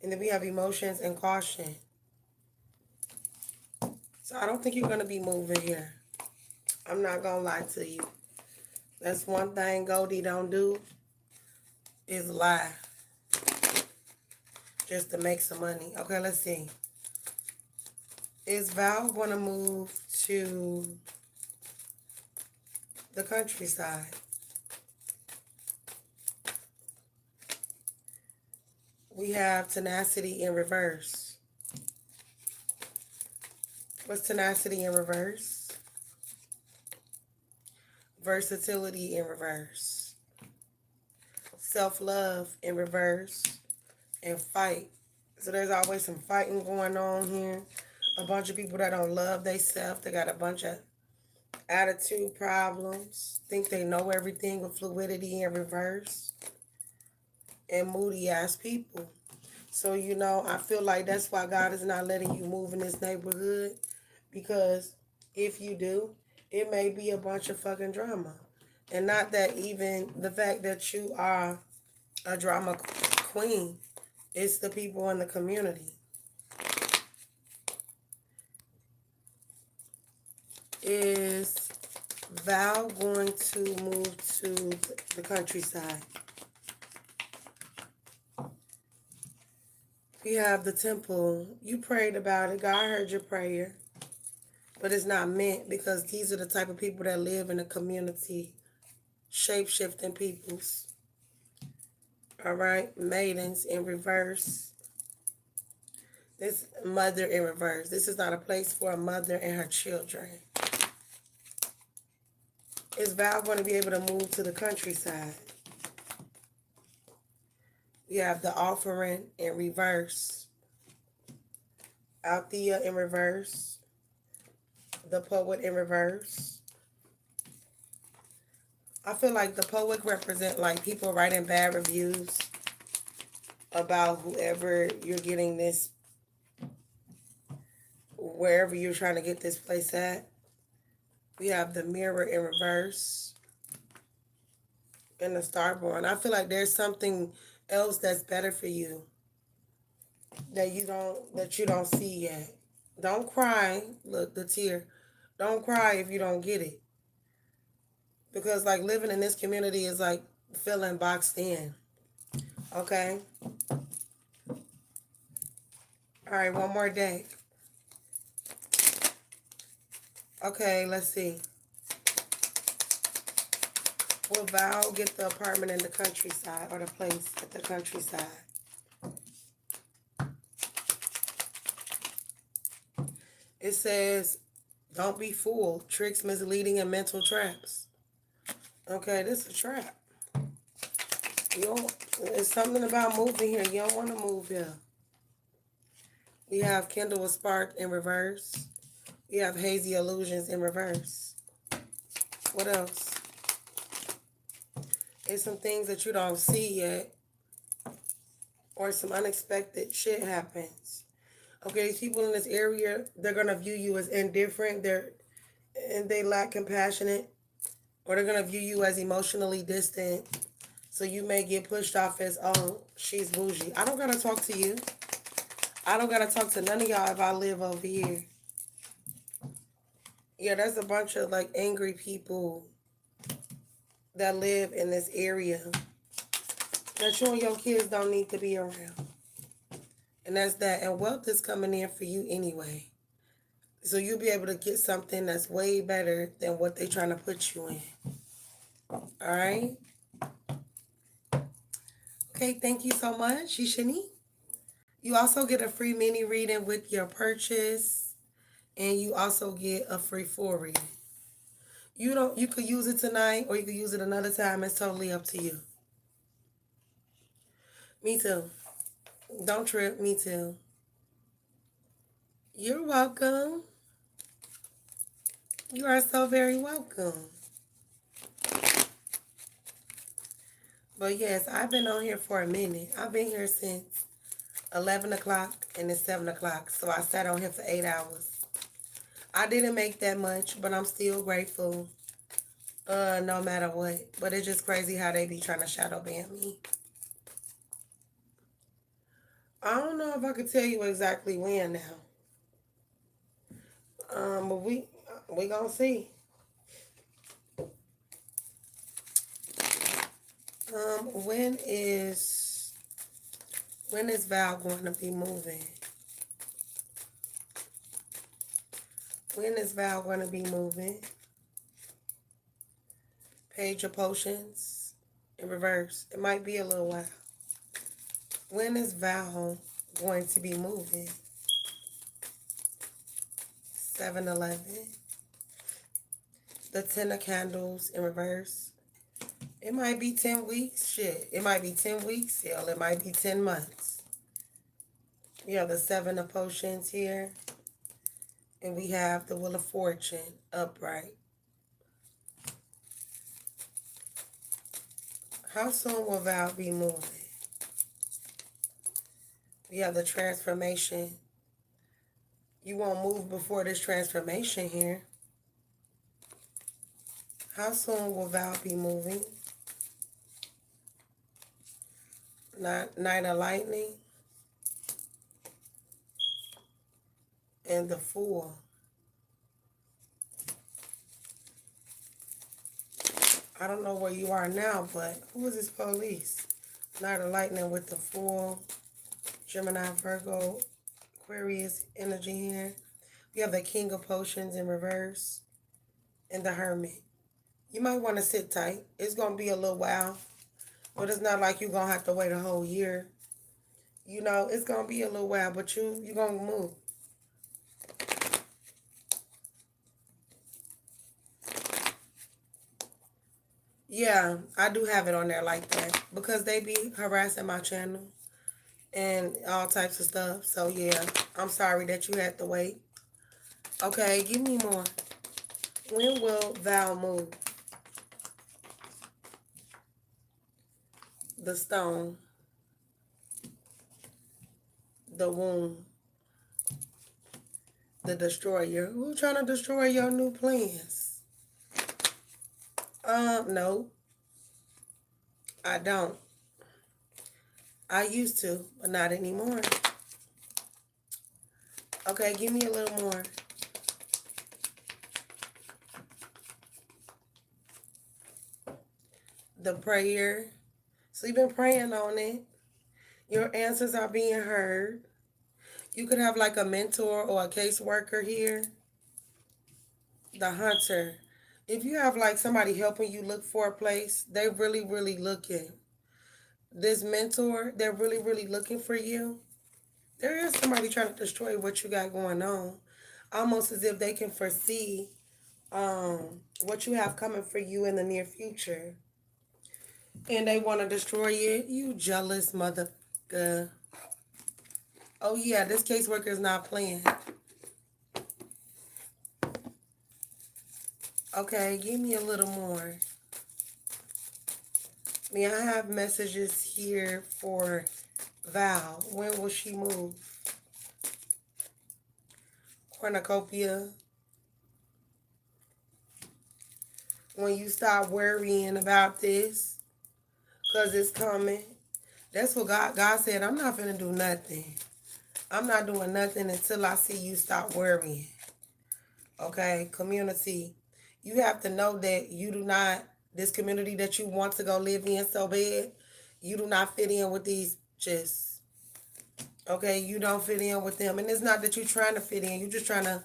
And then we have Emotions and Caution. So I don't think you're going to be moving here. I'm not going to lie to you. That's one thing Goldie don't do, is lie. Just to make some money. Okay, let's see. Is Val going to move to the countryside? We have Tenacity in reverse. What's Tenacity in reverse? Versatility in reverse. Self-love in reverse. And fight. So there's always some fighting going on here. A bunch of people that don't love themselves. They got a bunch of attitude problems. Think they know everything with fluidity in reverse. And moody ass people. So, you know, I feel like that's why God is not letting you move in this neighborhood. Because if you do, it may be a bunch of fucking drama. And not that even the fact that you are a drama queen, it's the people in the community. Is Val going to move to the countryside? We have the temple. You prayed about it. God heard your prayer. But it's not meant because these are the type of people that live in a community. Shape-shifting peoples. All right? Maidens in reverse. This mother in reverse. This is not a place for a mother and her children. Is Val going to be able to move to the countryside? We have the offering in reverse. Althea in reverse. The poet in reverse. I feel like the poet represent like people writing bad reviews about whoever you're getting this, wherever you're trying to get this place at. We have the mirror in reverse. And the starborn. I feel like there's something else that's better for you that you don't see yet. Don't cry. Look, the tear. Don't cry if you don't get it. Because like living in this community is like feeling boxed in. Okay? All right, one more day. Okay, let's see. Will Val get the apartment in the countryside or the place at the countryside? It says, don't be fooled. Tricks, misleading, and mental traps. Okay, this is a trap. It's something about moving here. You don't want to move here. We have Kindle a Spark in reverse. We have Hazy Illusions in reverse. What else? It's some things that you don't see yet. Or some unexpected shit happens. Okay, these people in this area, they're going to view you as indifferent. They lack compassionate. Or they're going to view you as emotionally distant. So you may get pushed off as, oh, she's bougie. I don't got to talk to you. I don't got to talk to none of y'all if I live over here. Yeah, there's a bunch of, like, angry people that live in this area that you and your kids don't need to be around. And that's that. And wealth is coming in for you anyway. So you'll be able to get something that's way better than what they're trying to put you in. All right? Okay, thank you so much, Shishani. You also get a free mini reading with your purchase. And you also get a free full reading. You could use it tonight or you could use it another time. It's totally up to you. Me too. Don't trip. Me too. You're welcome. You are so very welcome. But yes, I've been on here for a minute. I've been here since 11 o'clock and it's 7 o'clock. So I sat on here for 8 hours. I didn't make that much, but I'm still grateful. No matter what. But it's just crazy how they be trying to shadow ban me. I don't know if I could tell you exactly when now. But we gonna see. When is Val going to be moving? When is Val going to be moving? Page of Potions in reverse. It might be a little while. When is Val going to be moving? 7-Eleven. The 10 of Candles in reverse. It might be 10 weeks. Shit. It might be 10 weeks. Hell, it might be 10 months. You have the 7 of Potions here. And we have the Wheel of Fortune upright. How soon will Val be moving? We have the transformation. You won't move before this transformation here. How soon will Val be moving? Knight of Lightning. And the Fool. I don't know where you are now, but who is this police? Knight of Lightning with the Fool. Gemini, Virgo, Aquarius energy here. We have the King of Potions in reverse. And the Hermit. You might want to sit tight. It's going to be a little while. But it's not like you're going to have to wait a whole year. You know, it's going to be a little while, but you're going to move. Yeah, I do have it on there like that because they be harassing my channel and all types of stuff. So, yeah, I'm sorry that you had to wait. Okay, give me more. When will Val move? The Stone. The Womb. The Destroyer. Who's trying to destroy your new plans? No. I don't. I used to, but not anymore. Okay, give me a little more. The prayer. So you've been praying on it. Your answers are being heard. You could have like a mentor or a caseworker here. The Hunter. If you have like somebody helping you look for a place, they really, really looking. This mentor, they're really, really looking for you. There is somebody trying to destroy what you got going on. Almost as if they can foresee what you have coming for you in the near future. And they want to destroy you. You jealous mother. Oh, yeah, this caseworker is not playing. Okay, give me a little more. May I have messages here for Val? When will she move? Cornucopia. When you stop worrying about this, because it's coming. That's what God said. I'm not going to do nothing. I'm not doing nothing until I see you stop worrying. Okay, community. You have to know that you do not, this community that you want to go live in so bad, you do not fit in with these just, okay, you don't fit in with them. And it's not that you're trying to fit in, you're just trying to,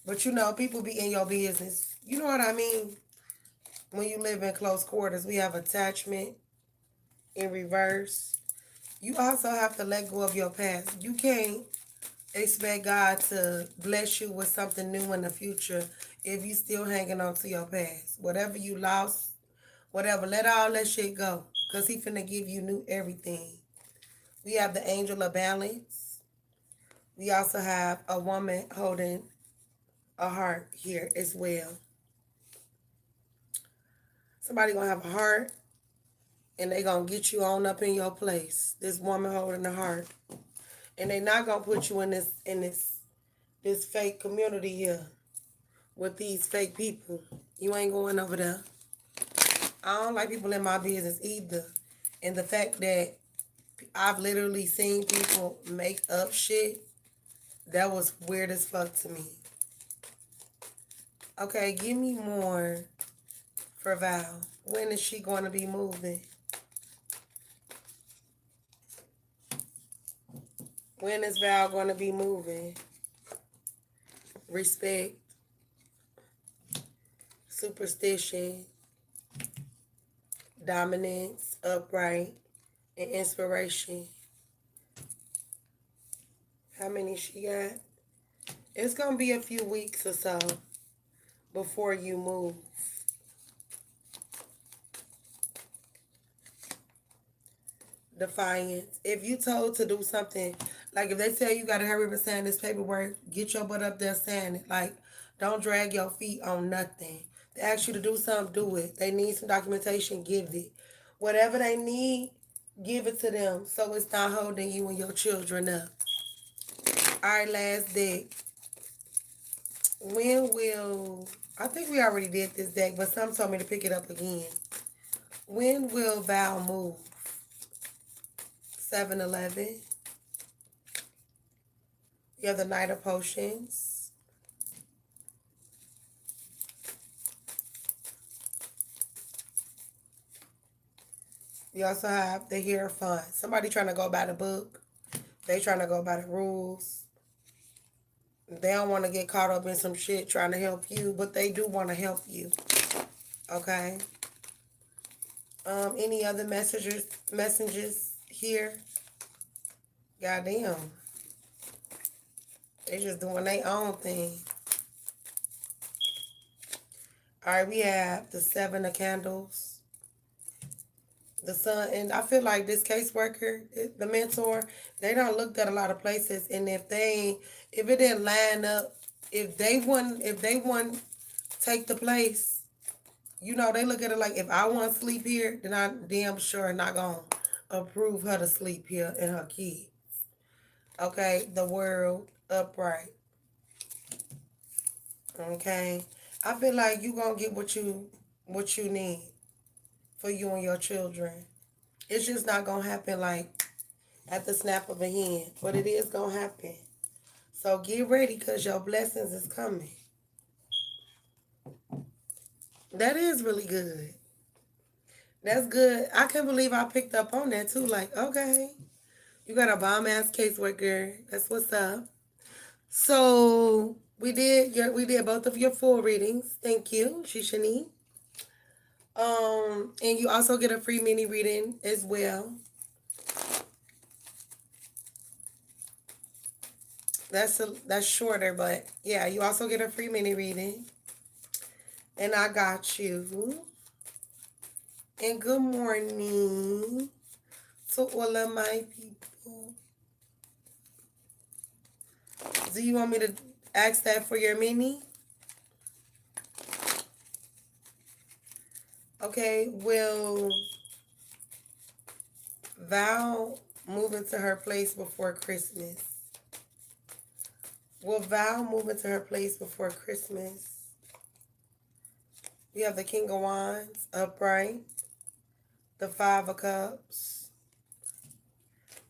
but you know, people be in your business. You know what I mean? When you live in close quarters, we have attachment in reverse. You also have to let go of your past. You can't expect God to bless you with something new in the future if you still hanging on to your past. Whatever you lost, whatever, let all that shit go. Because he finna give you new everything. We have the Angel of Balance. We also have a woman holding a heart here as well. Somebody gonna have a heart and they gonna get you on up in your place. This woman holding a heart. And they not gonna put you in this fake community here with these fake people. You ain't going over there. I don't like people in my business either. And the fact that I've literally seen people make up shit, that was weird as fuck to me. Okay, give me more for Val. When is she going to be moving? When is Val going to be moving? Respect. Superstition. Dominance. Upright. And inspiration. How many she got? It's going to be a few weeks or so before you move. Defiance. If you told to do something, Like if they tell you gotta hurry up and sign this paperwork, get your butt up there sign it. Like don't drag your feet on nothing. They ask you to do something, do it. They need some documentation, give it. Whatever they need, give it to them so it's not holding you and your children up. All right, last deck. When will, I think we already did this deck, but some told me to pick it up again. When will Val move? 7-11. You have the Knight of Potions. You also have the Hierophant. Somebody trying to go by the book. They trying to go by the rules. They don't want to get caught up in some shit trying to help you, but they do want to help you. Okay? Any other messages here? Goddamn. They just doing their own thing. All right, we have the 7 of Candles. The Sun, and I feel like this caseworker, the mentor, they done looked at a lot of places, and if it didn't line up, if they wouldn't take the place, you know, they look at it like, if I want to sleep here, then I damn sure not gonna approve her to sleep here and her kids. Okay, the World upright. Okay, I feel like you gonna get what you need for you and your children. It's just not gonna happen like at the snap of a hand, but it is gonna happen. So get ready, because your blessings is coming. That is really good. That's good. I can't believe I picked up on that too. Like, okay, you got a bomb ass caseworker. That's what's up. So we did both of your full readings. Thank you, Shishani. And you also get a free mini reading as well. That's shorter, but yeah, you also get a free mini reading. And I got you. And good morning to all of my people. Do you want me to ask that for your mini? Okay, will Val move into her place before Christmas? Will Val move into her place before Christmas? We have the King of Wands upright, the 5 of Cups,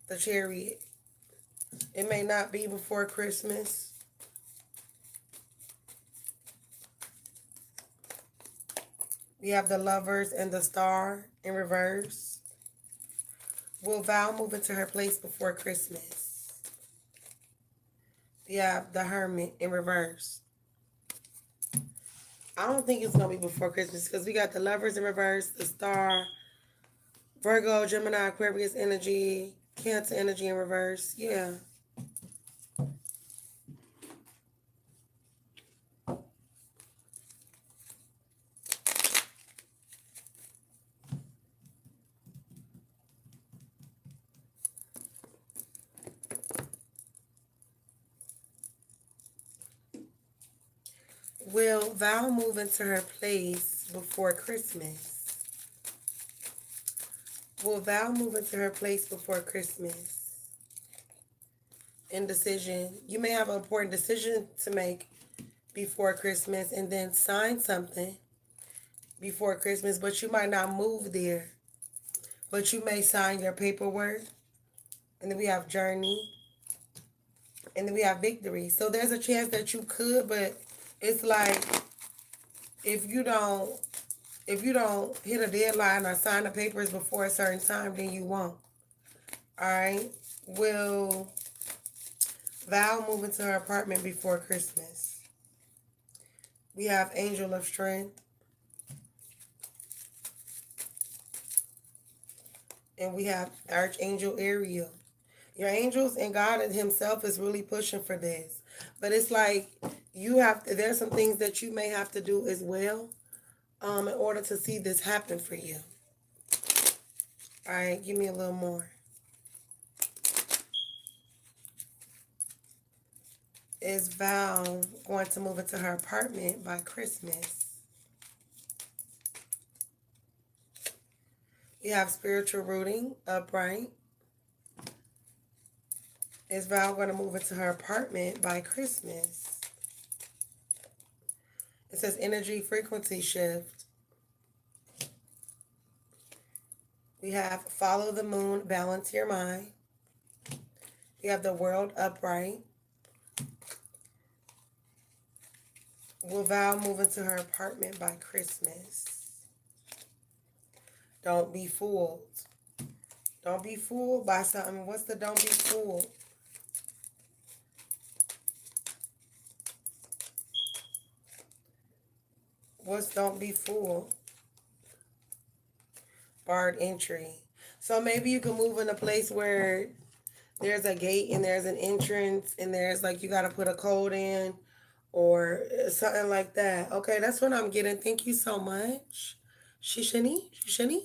the Chariot. It may not be before Christmas. We have the Lovers and the Star in reverse. Will Val move into her place before Christmas? We have the Hermit in reverse. I don't think it's going to be before Christmas, because we got the Lovers in reverse, the Star, Virgo, Gemini, Aquarius energy, Cancer energy in reverse. Yeah. Will Val move into her place before Christmas? Will Val move into her place before Christmas? Indecision. You may have an important decision to make before Christmas and then sign something before Christmas, but you might not move there. But you may sign your paperwork. And then we have Journey. And then we have Victory. So there's a chance that you could, but it's like if you don't hit a deadline or sign the papers before a certain time, then you won't. All right. Will Val move into her apartment before Christmas? We have Angel of Strength. And we have Archangel Ariel. Your angels and God himself is really pushing for this. But it's like there's some things that you may have to do as well in order to see this happen for you. All right, give me a little more. Is Val going to move into her apartment by Christmas? You have spiritual rooting, upright. Is Val going to move into her apartment by Christmas? It says energy frequency shift. We have follow the moon, balance your mind. We have the world upright. Will Val move into her apartment by Christmas? Don't be fooled. Don't be fooled by something. What's the don't be fooled? What's don't be fooled? Barred entry. So maybe you can move in a place where there's a gate and there's an entrance and there's like you got to put a code in or something like that. Okay, that's what I'm getting. Thank you so much. Shishani? Shishani?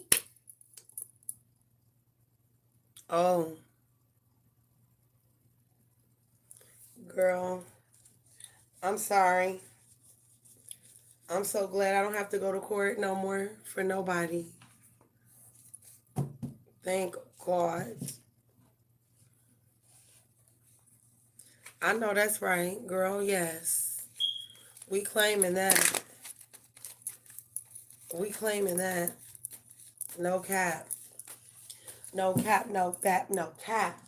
Oh, girl, I'm sorry. I'm so glad I don't have to go to court no more for nobody. Thank God. I know that's right, girl. Yes. We claiming that. We claiming that. No cap. No cap, no cap, no cap.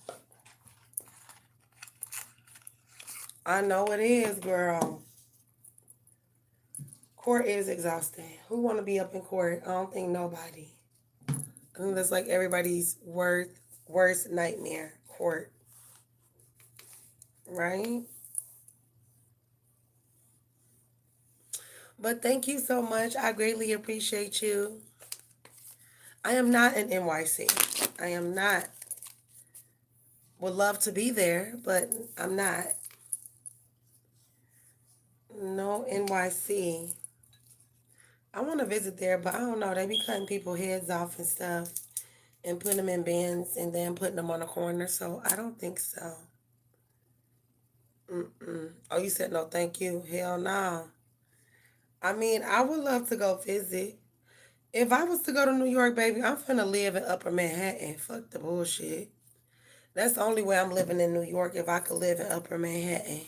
I know it is, girl. Court is exhausting. Who want to be up in court? I don't think nobody. I think that's like everybody's worst nightmare, court. Right? But thank you so much. I greatly appreciate you. I am not in NYC. I am not. Would love to be there, but I'm not. No NYC. I want to visit there, but I don't know. They be cutting people heads off and stuff and putting them in bins and then putting them on a corner. So I don't think so. Oh, you said no thank you? Hell no. I mean, I would love to go visit. If I was to go to New York, baby, I'm finna live in Upper Manhattan. Fuck the bullshit. That's the only way I'm living in New York, if I could live in Upper Manhattan.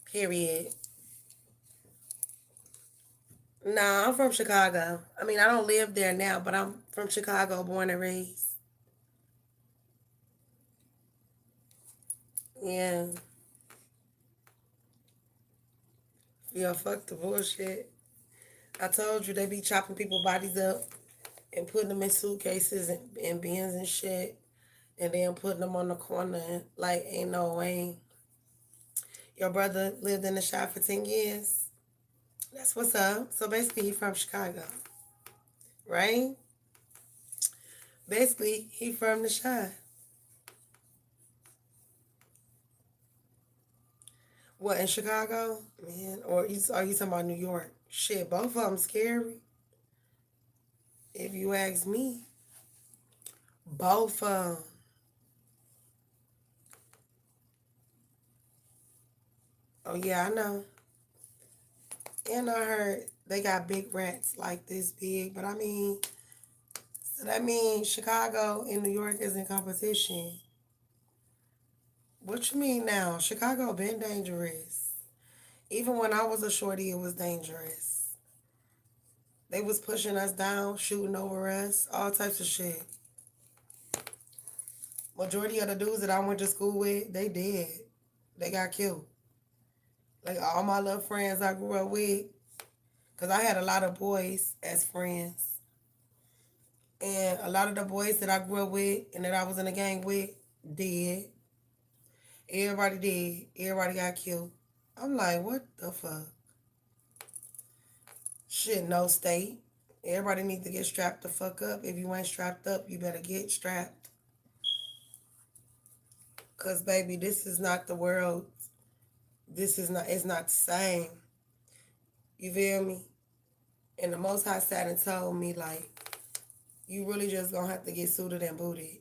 Period. Nah, I'm from Chicago. I mean, I don't live there now, but I'm from Chicago, born and raised. Yeah. Yeah, fuck the bullshit. I told you they be chopping people bodies up and putting them in suitcases and bins and shit, and then putting them on the corner like ain't no way. Your brother lived in the shop for 10 years. That's what's up. So basically, he from Chicago, right? Basically, he from the shop. What, in Chicago? Man, or are you talking about New York? Shit, both of them scary. If you ask me, both of them. Oh yeah, I know. And I heard they got big rats like this big, but I mean, so that means Chicago and New York is in competition. What you mean now? Chicago been dangerous. Even when I was a shorty, it was dangerous. They was pushing us down, shooting over us, all types of shit. Majority of the dudes that I went to school with, they dead. They got killed. Like all my little friends I grew up with, because I had a lot of boys as friends. And a lot of the boys that I grew up with and that I was in a gang with, dead. Everybody dead. Everybody got killed. I'm like, what the fuck? Shit, no state. Everybody need to get strapped the fuck up. If you ain't strapped up, you better get strapped. Because, baby, this is not the world. It's not the same. You feel me? And the Most High sat and told me, like, you really just gonna have to get suited and booted.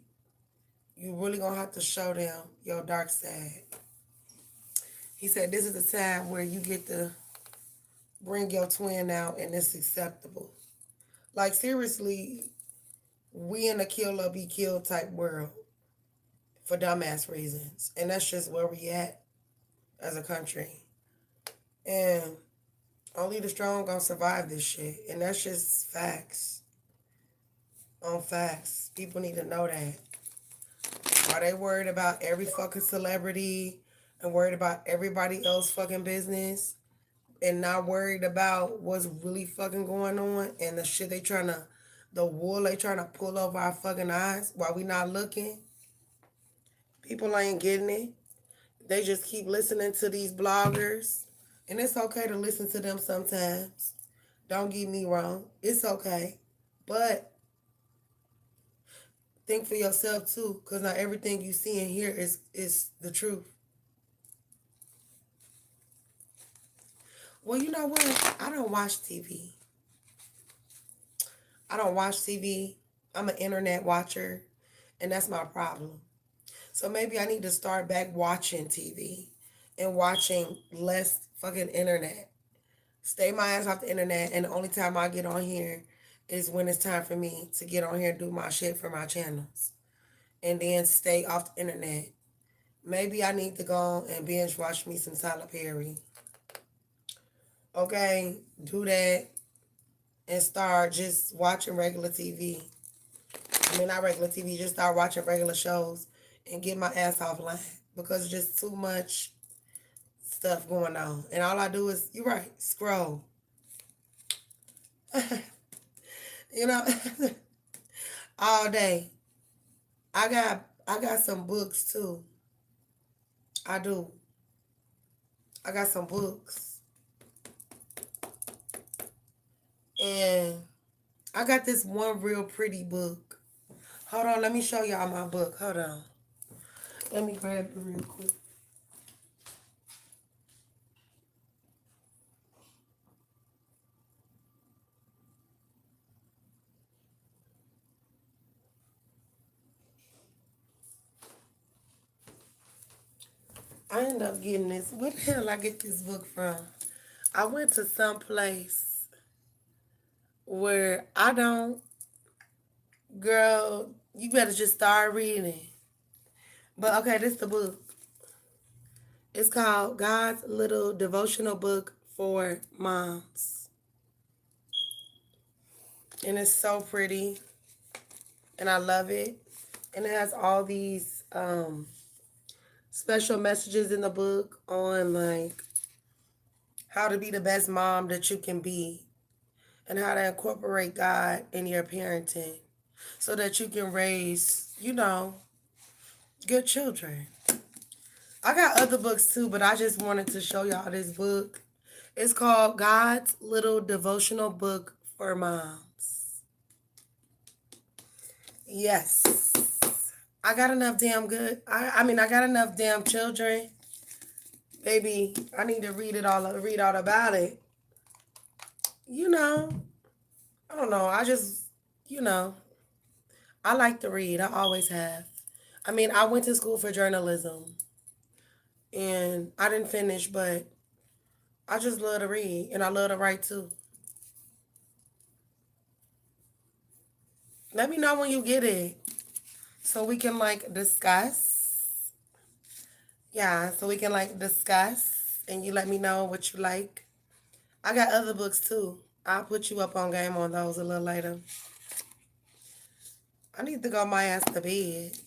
You really gonna have to show them your dark side. He said this is the time where you get to bring your twin out and it's acceptable. Like seriously, we in a kill or be killed type world for dumbass reasons. And that's just where we at as a country. And only the strong gonna survive this shit. And that's just facts. On facts. People need to know that. Are they worried about every fucking celebrity and worried about everybody else fucking business and not worried about what's really fucking going on and the shit the wool they trying to pull over our fucking eyes while we not looking? People ain't getting it. They just keep listening to these bloggers. And it's okay to listen to them sometimes. Don't get me wrong. It's okay. But think for yourself too, because not everything you see and hear is the truth. Well, you know what? I don't watch TV. I don't watch TV. I'm an internet watcher, and that's my problem. So maybe I need to start back watching TV and watching less fucking internet. Stay my ass off the internet, and the only time I get on here is when it's time for me to get on here and do my shit for my channels. And then stay off the internet. Maybe I need to go and binge watch me some Tyler Perry. Okay, do that and start just watching regular TV. I mean, not regular TV, just start watching regular shows and get my ass offline because it's just too much stuff going on. And all I do is, you're right, scroll. You know, all day. I got some books too. I do. I got some books. And I got this one real pretty book. Hold on, let me show y'all my book. Hold on. Let me grab it real quick. I ended up getting this. Where the hell I get this book from? I went to some place where I don't, girl, you better just start reading. But okay, this is the book. It's called God's Little Devotional Book for Moms. And it's so pretty. And I love it. And it has all these special messages in the book on like how to be the best mom that you can be and how to incorporate God in your parenting so that you can raise, good children. I got other books too, but I just wanted to show y'all this book. It's called God's Little Devotional Book for Moms. Yes. I got enough damn good. I mean, I got enough damn children. Baby, I need to read all about it. I don't know. I just, I like to read. I always have. I mean, I went to school for journalism. And I didn't finish, but I just love to read. And I love to write too. Let me know when you get it. So we can discuss. Yeah, so we can discuss. And you let me know what you like. I got other books too. I'll put you up on game on those a little later. I need to go my ass to bed.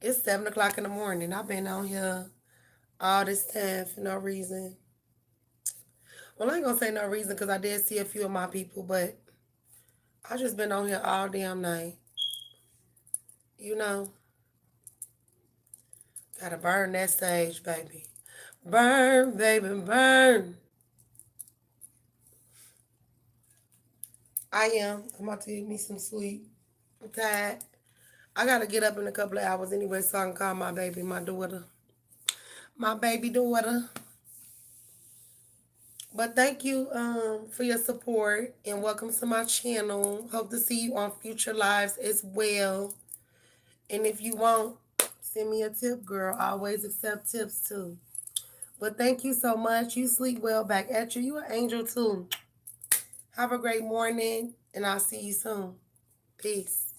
It's 7 o'clock in the morning. I've been on here all this time for no reason. Well, I ain't gonna say no reason because I did see a few of my people, but I just been on here all damn night. Gotta burn that sage, baby. Burn, baby, burn. I am. I'm about to get me some sleep. I'm tired. I gotta get up in a couple of hours anyway so I can call my baby, my daughter. My baby daughter. But thank you for your support and welcome to my channel. Hope to see you on future lives as well. And if you want Send me a tip, girl. I always accept tips too. But thank you so much. You sleep well. Back at you. You an angel too. Have a great morning, and I'll see you soon. Peace.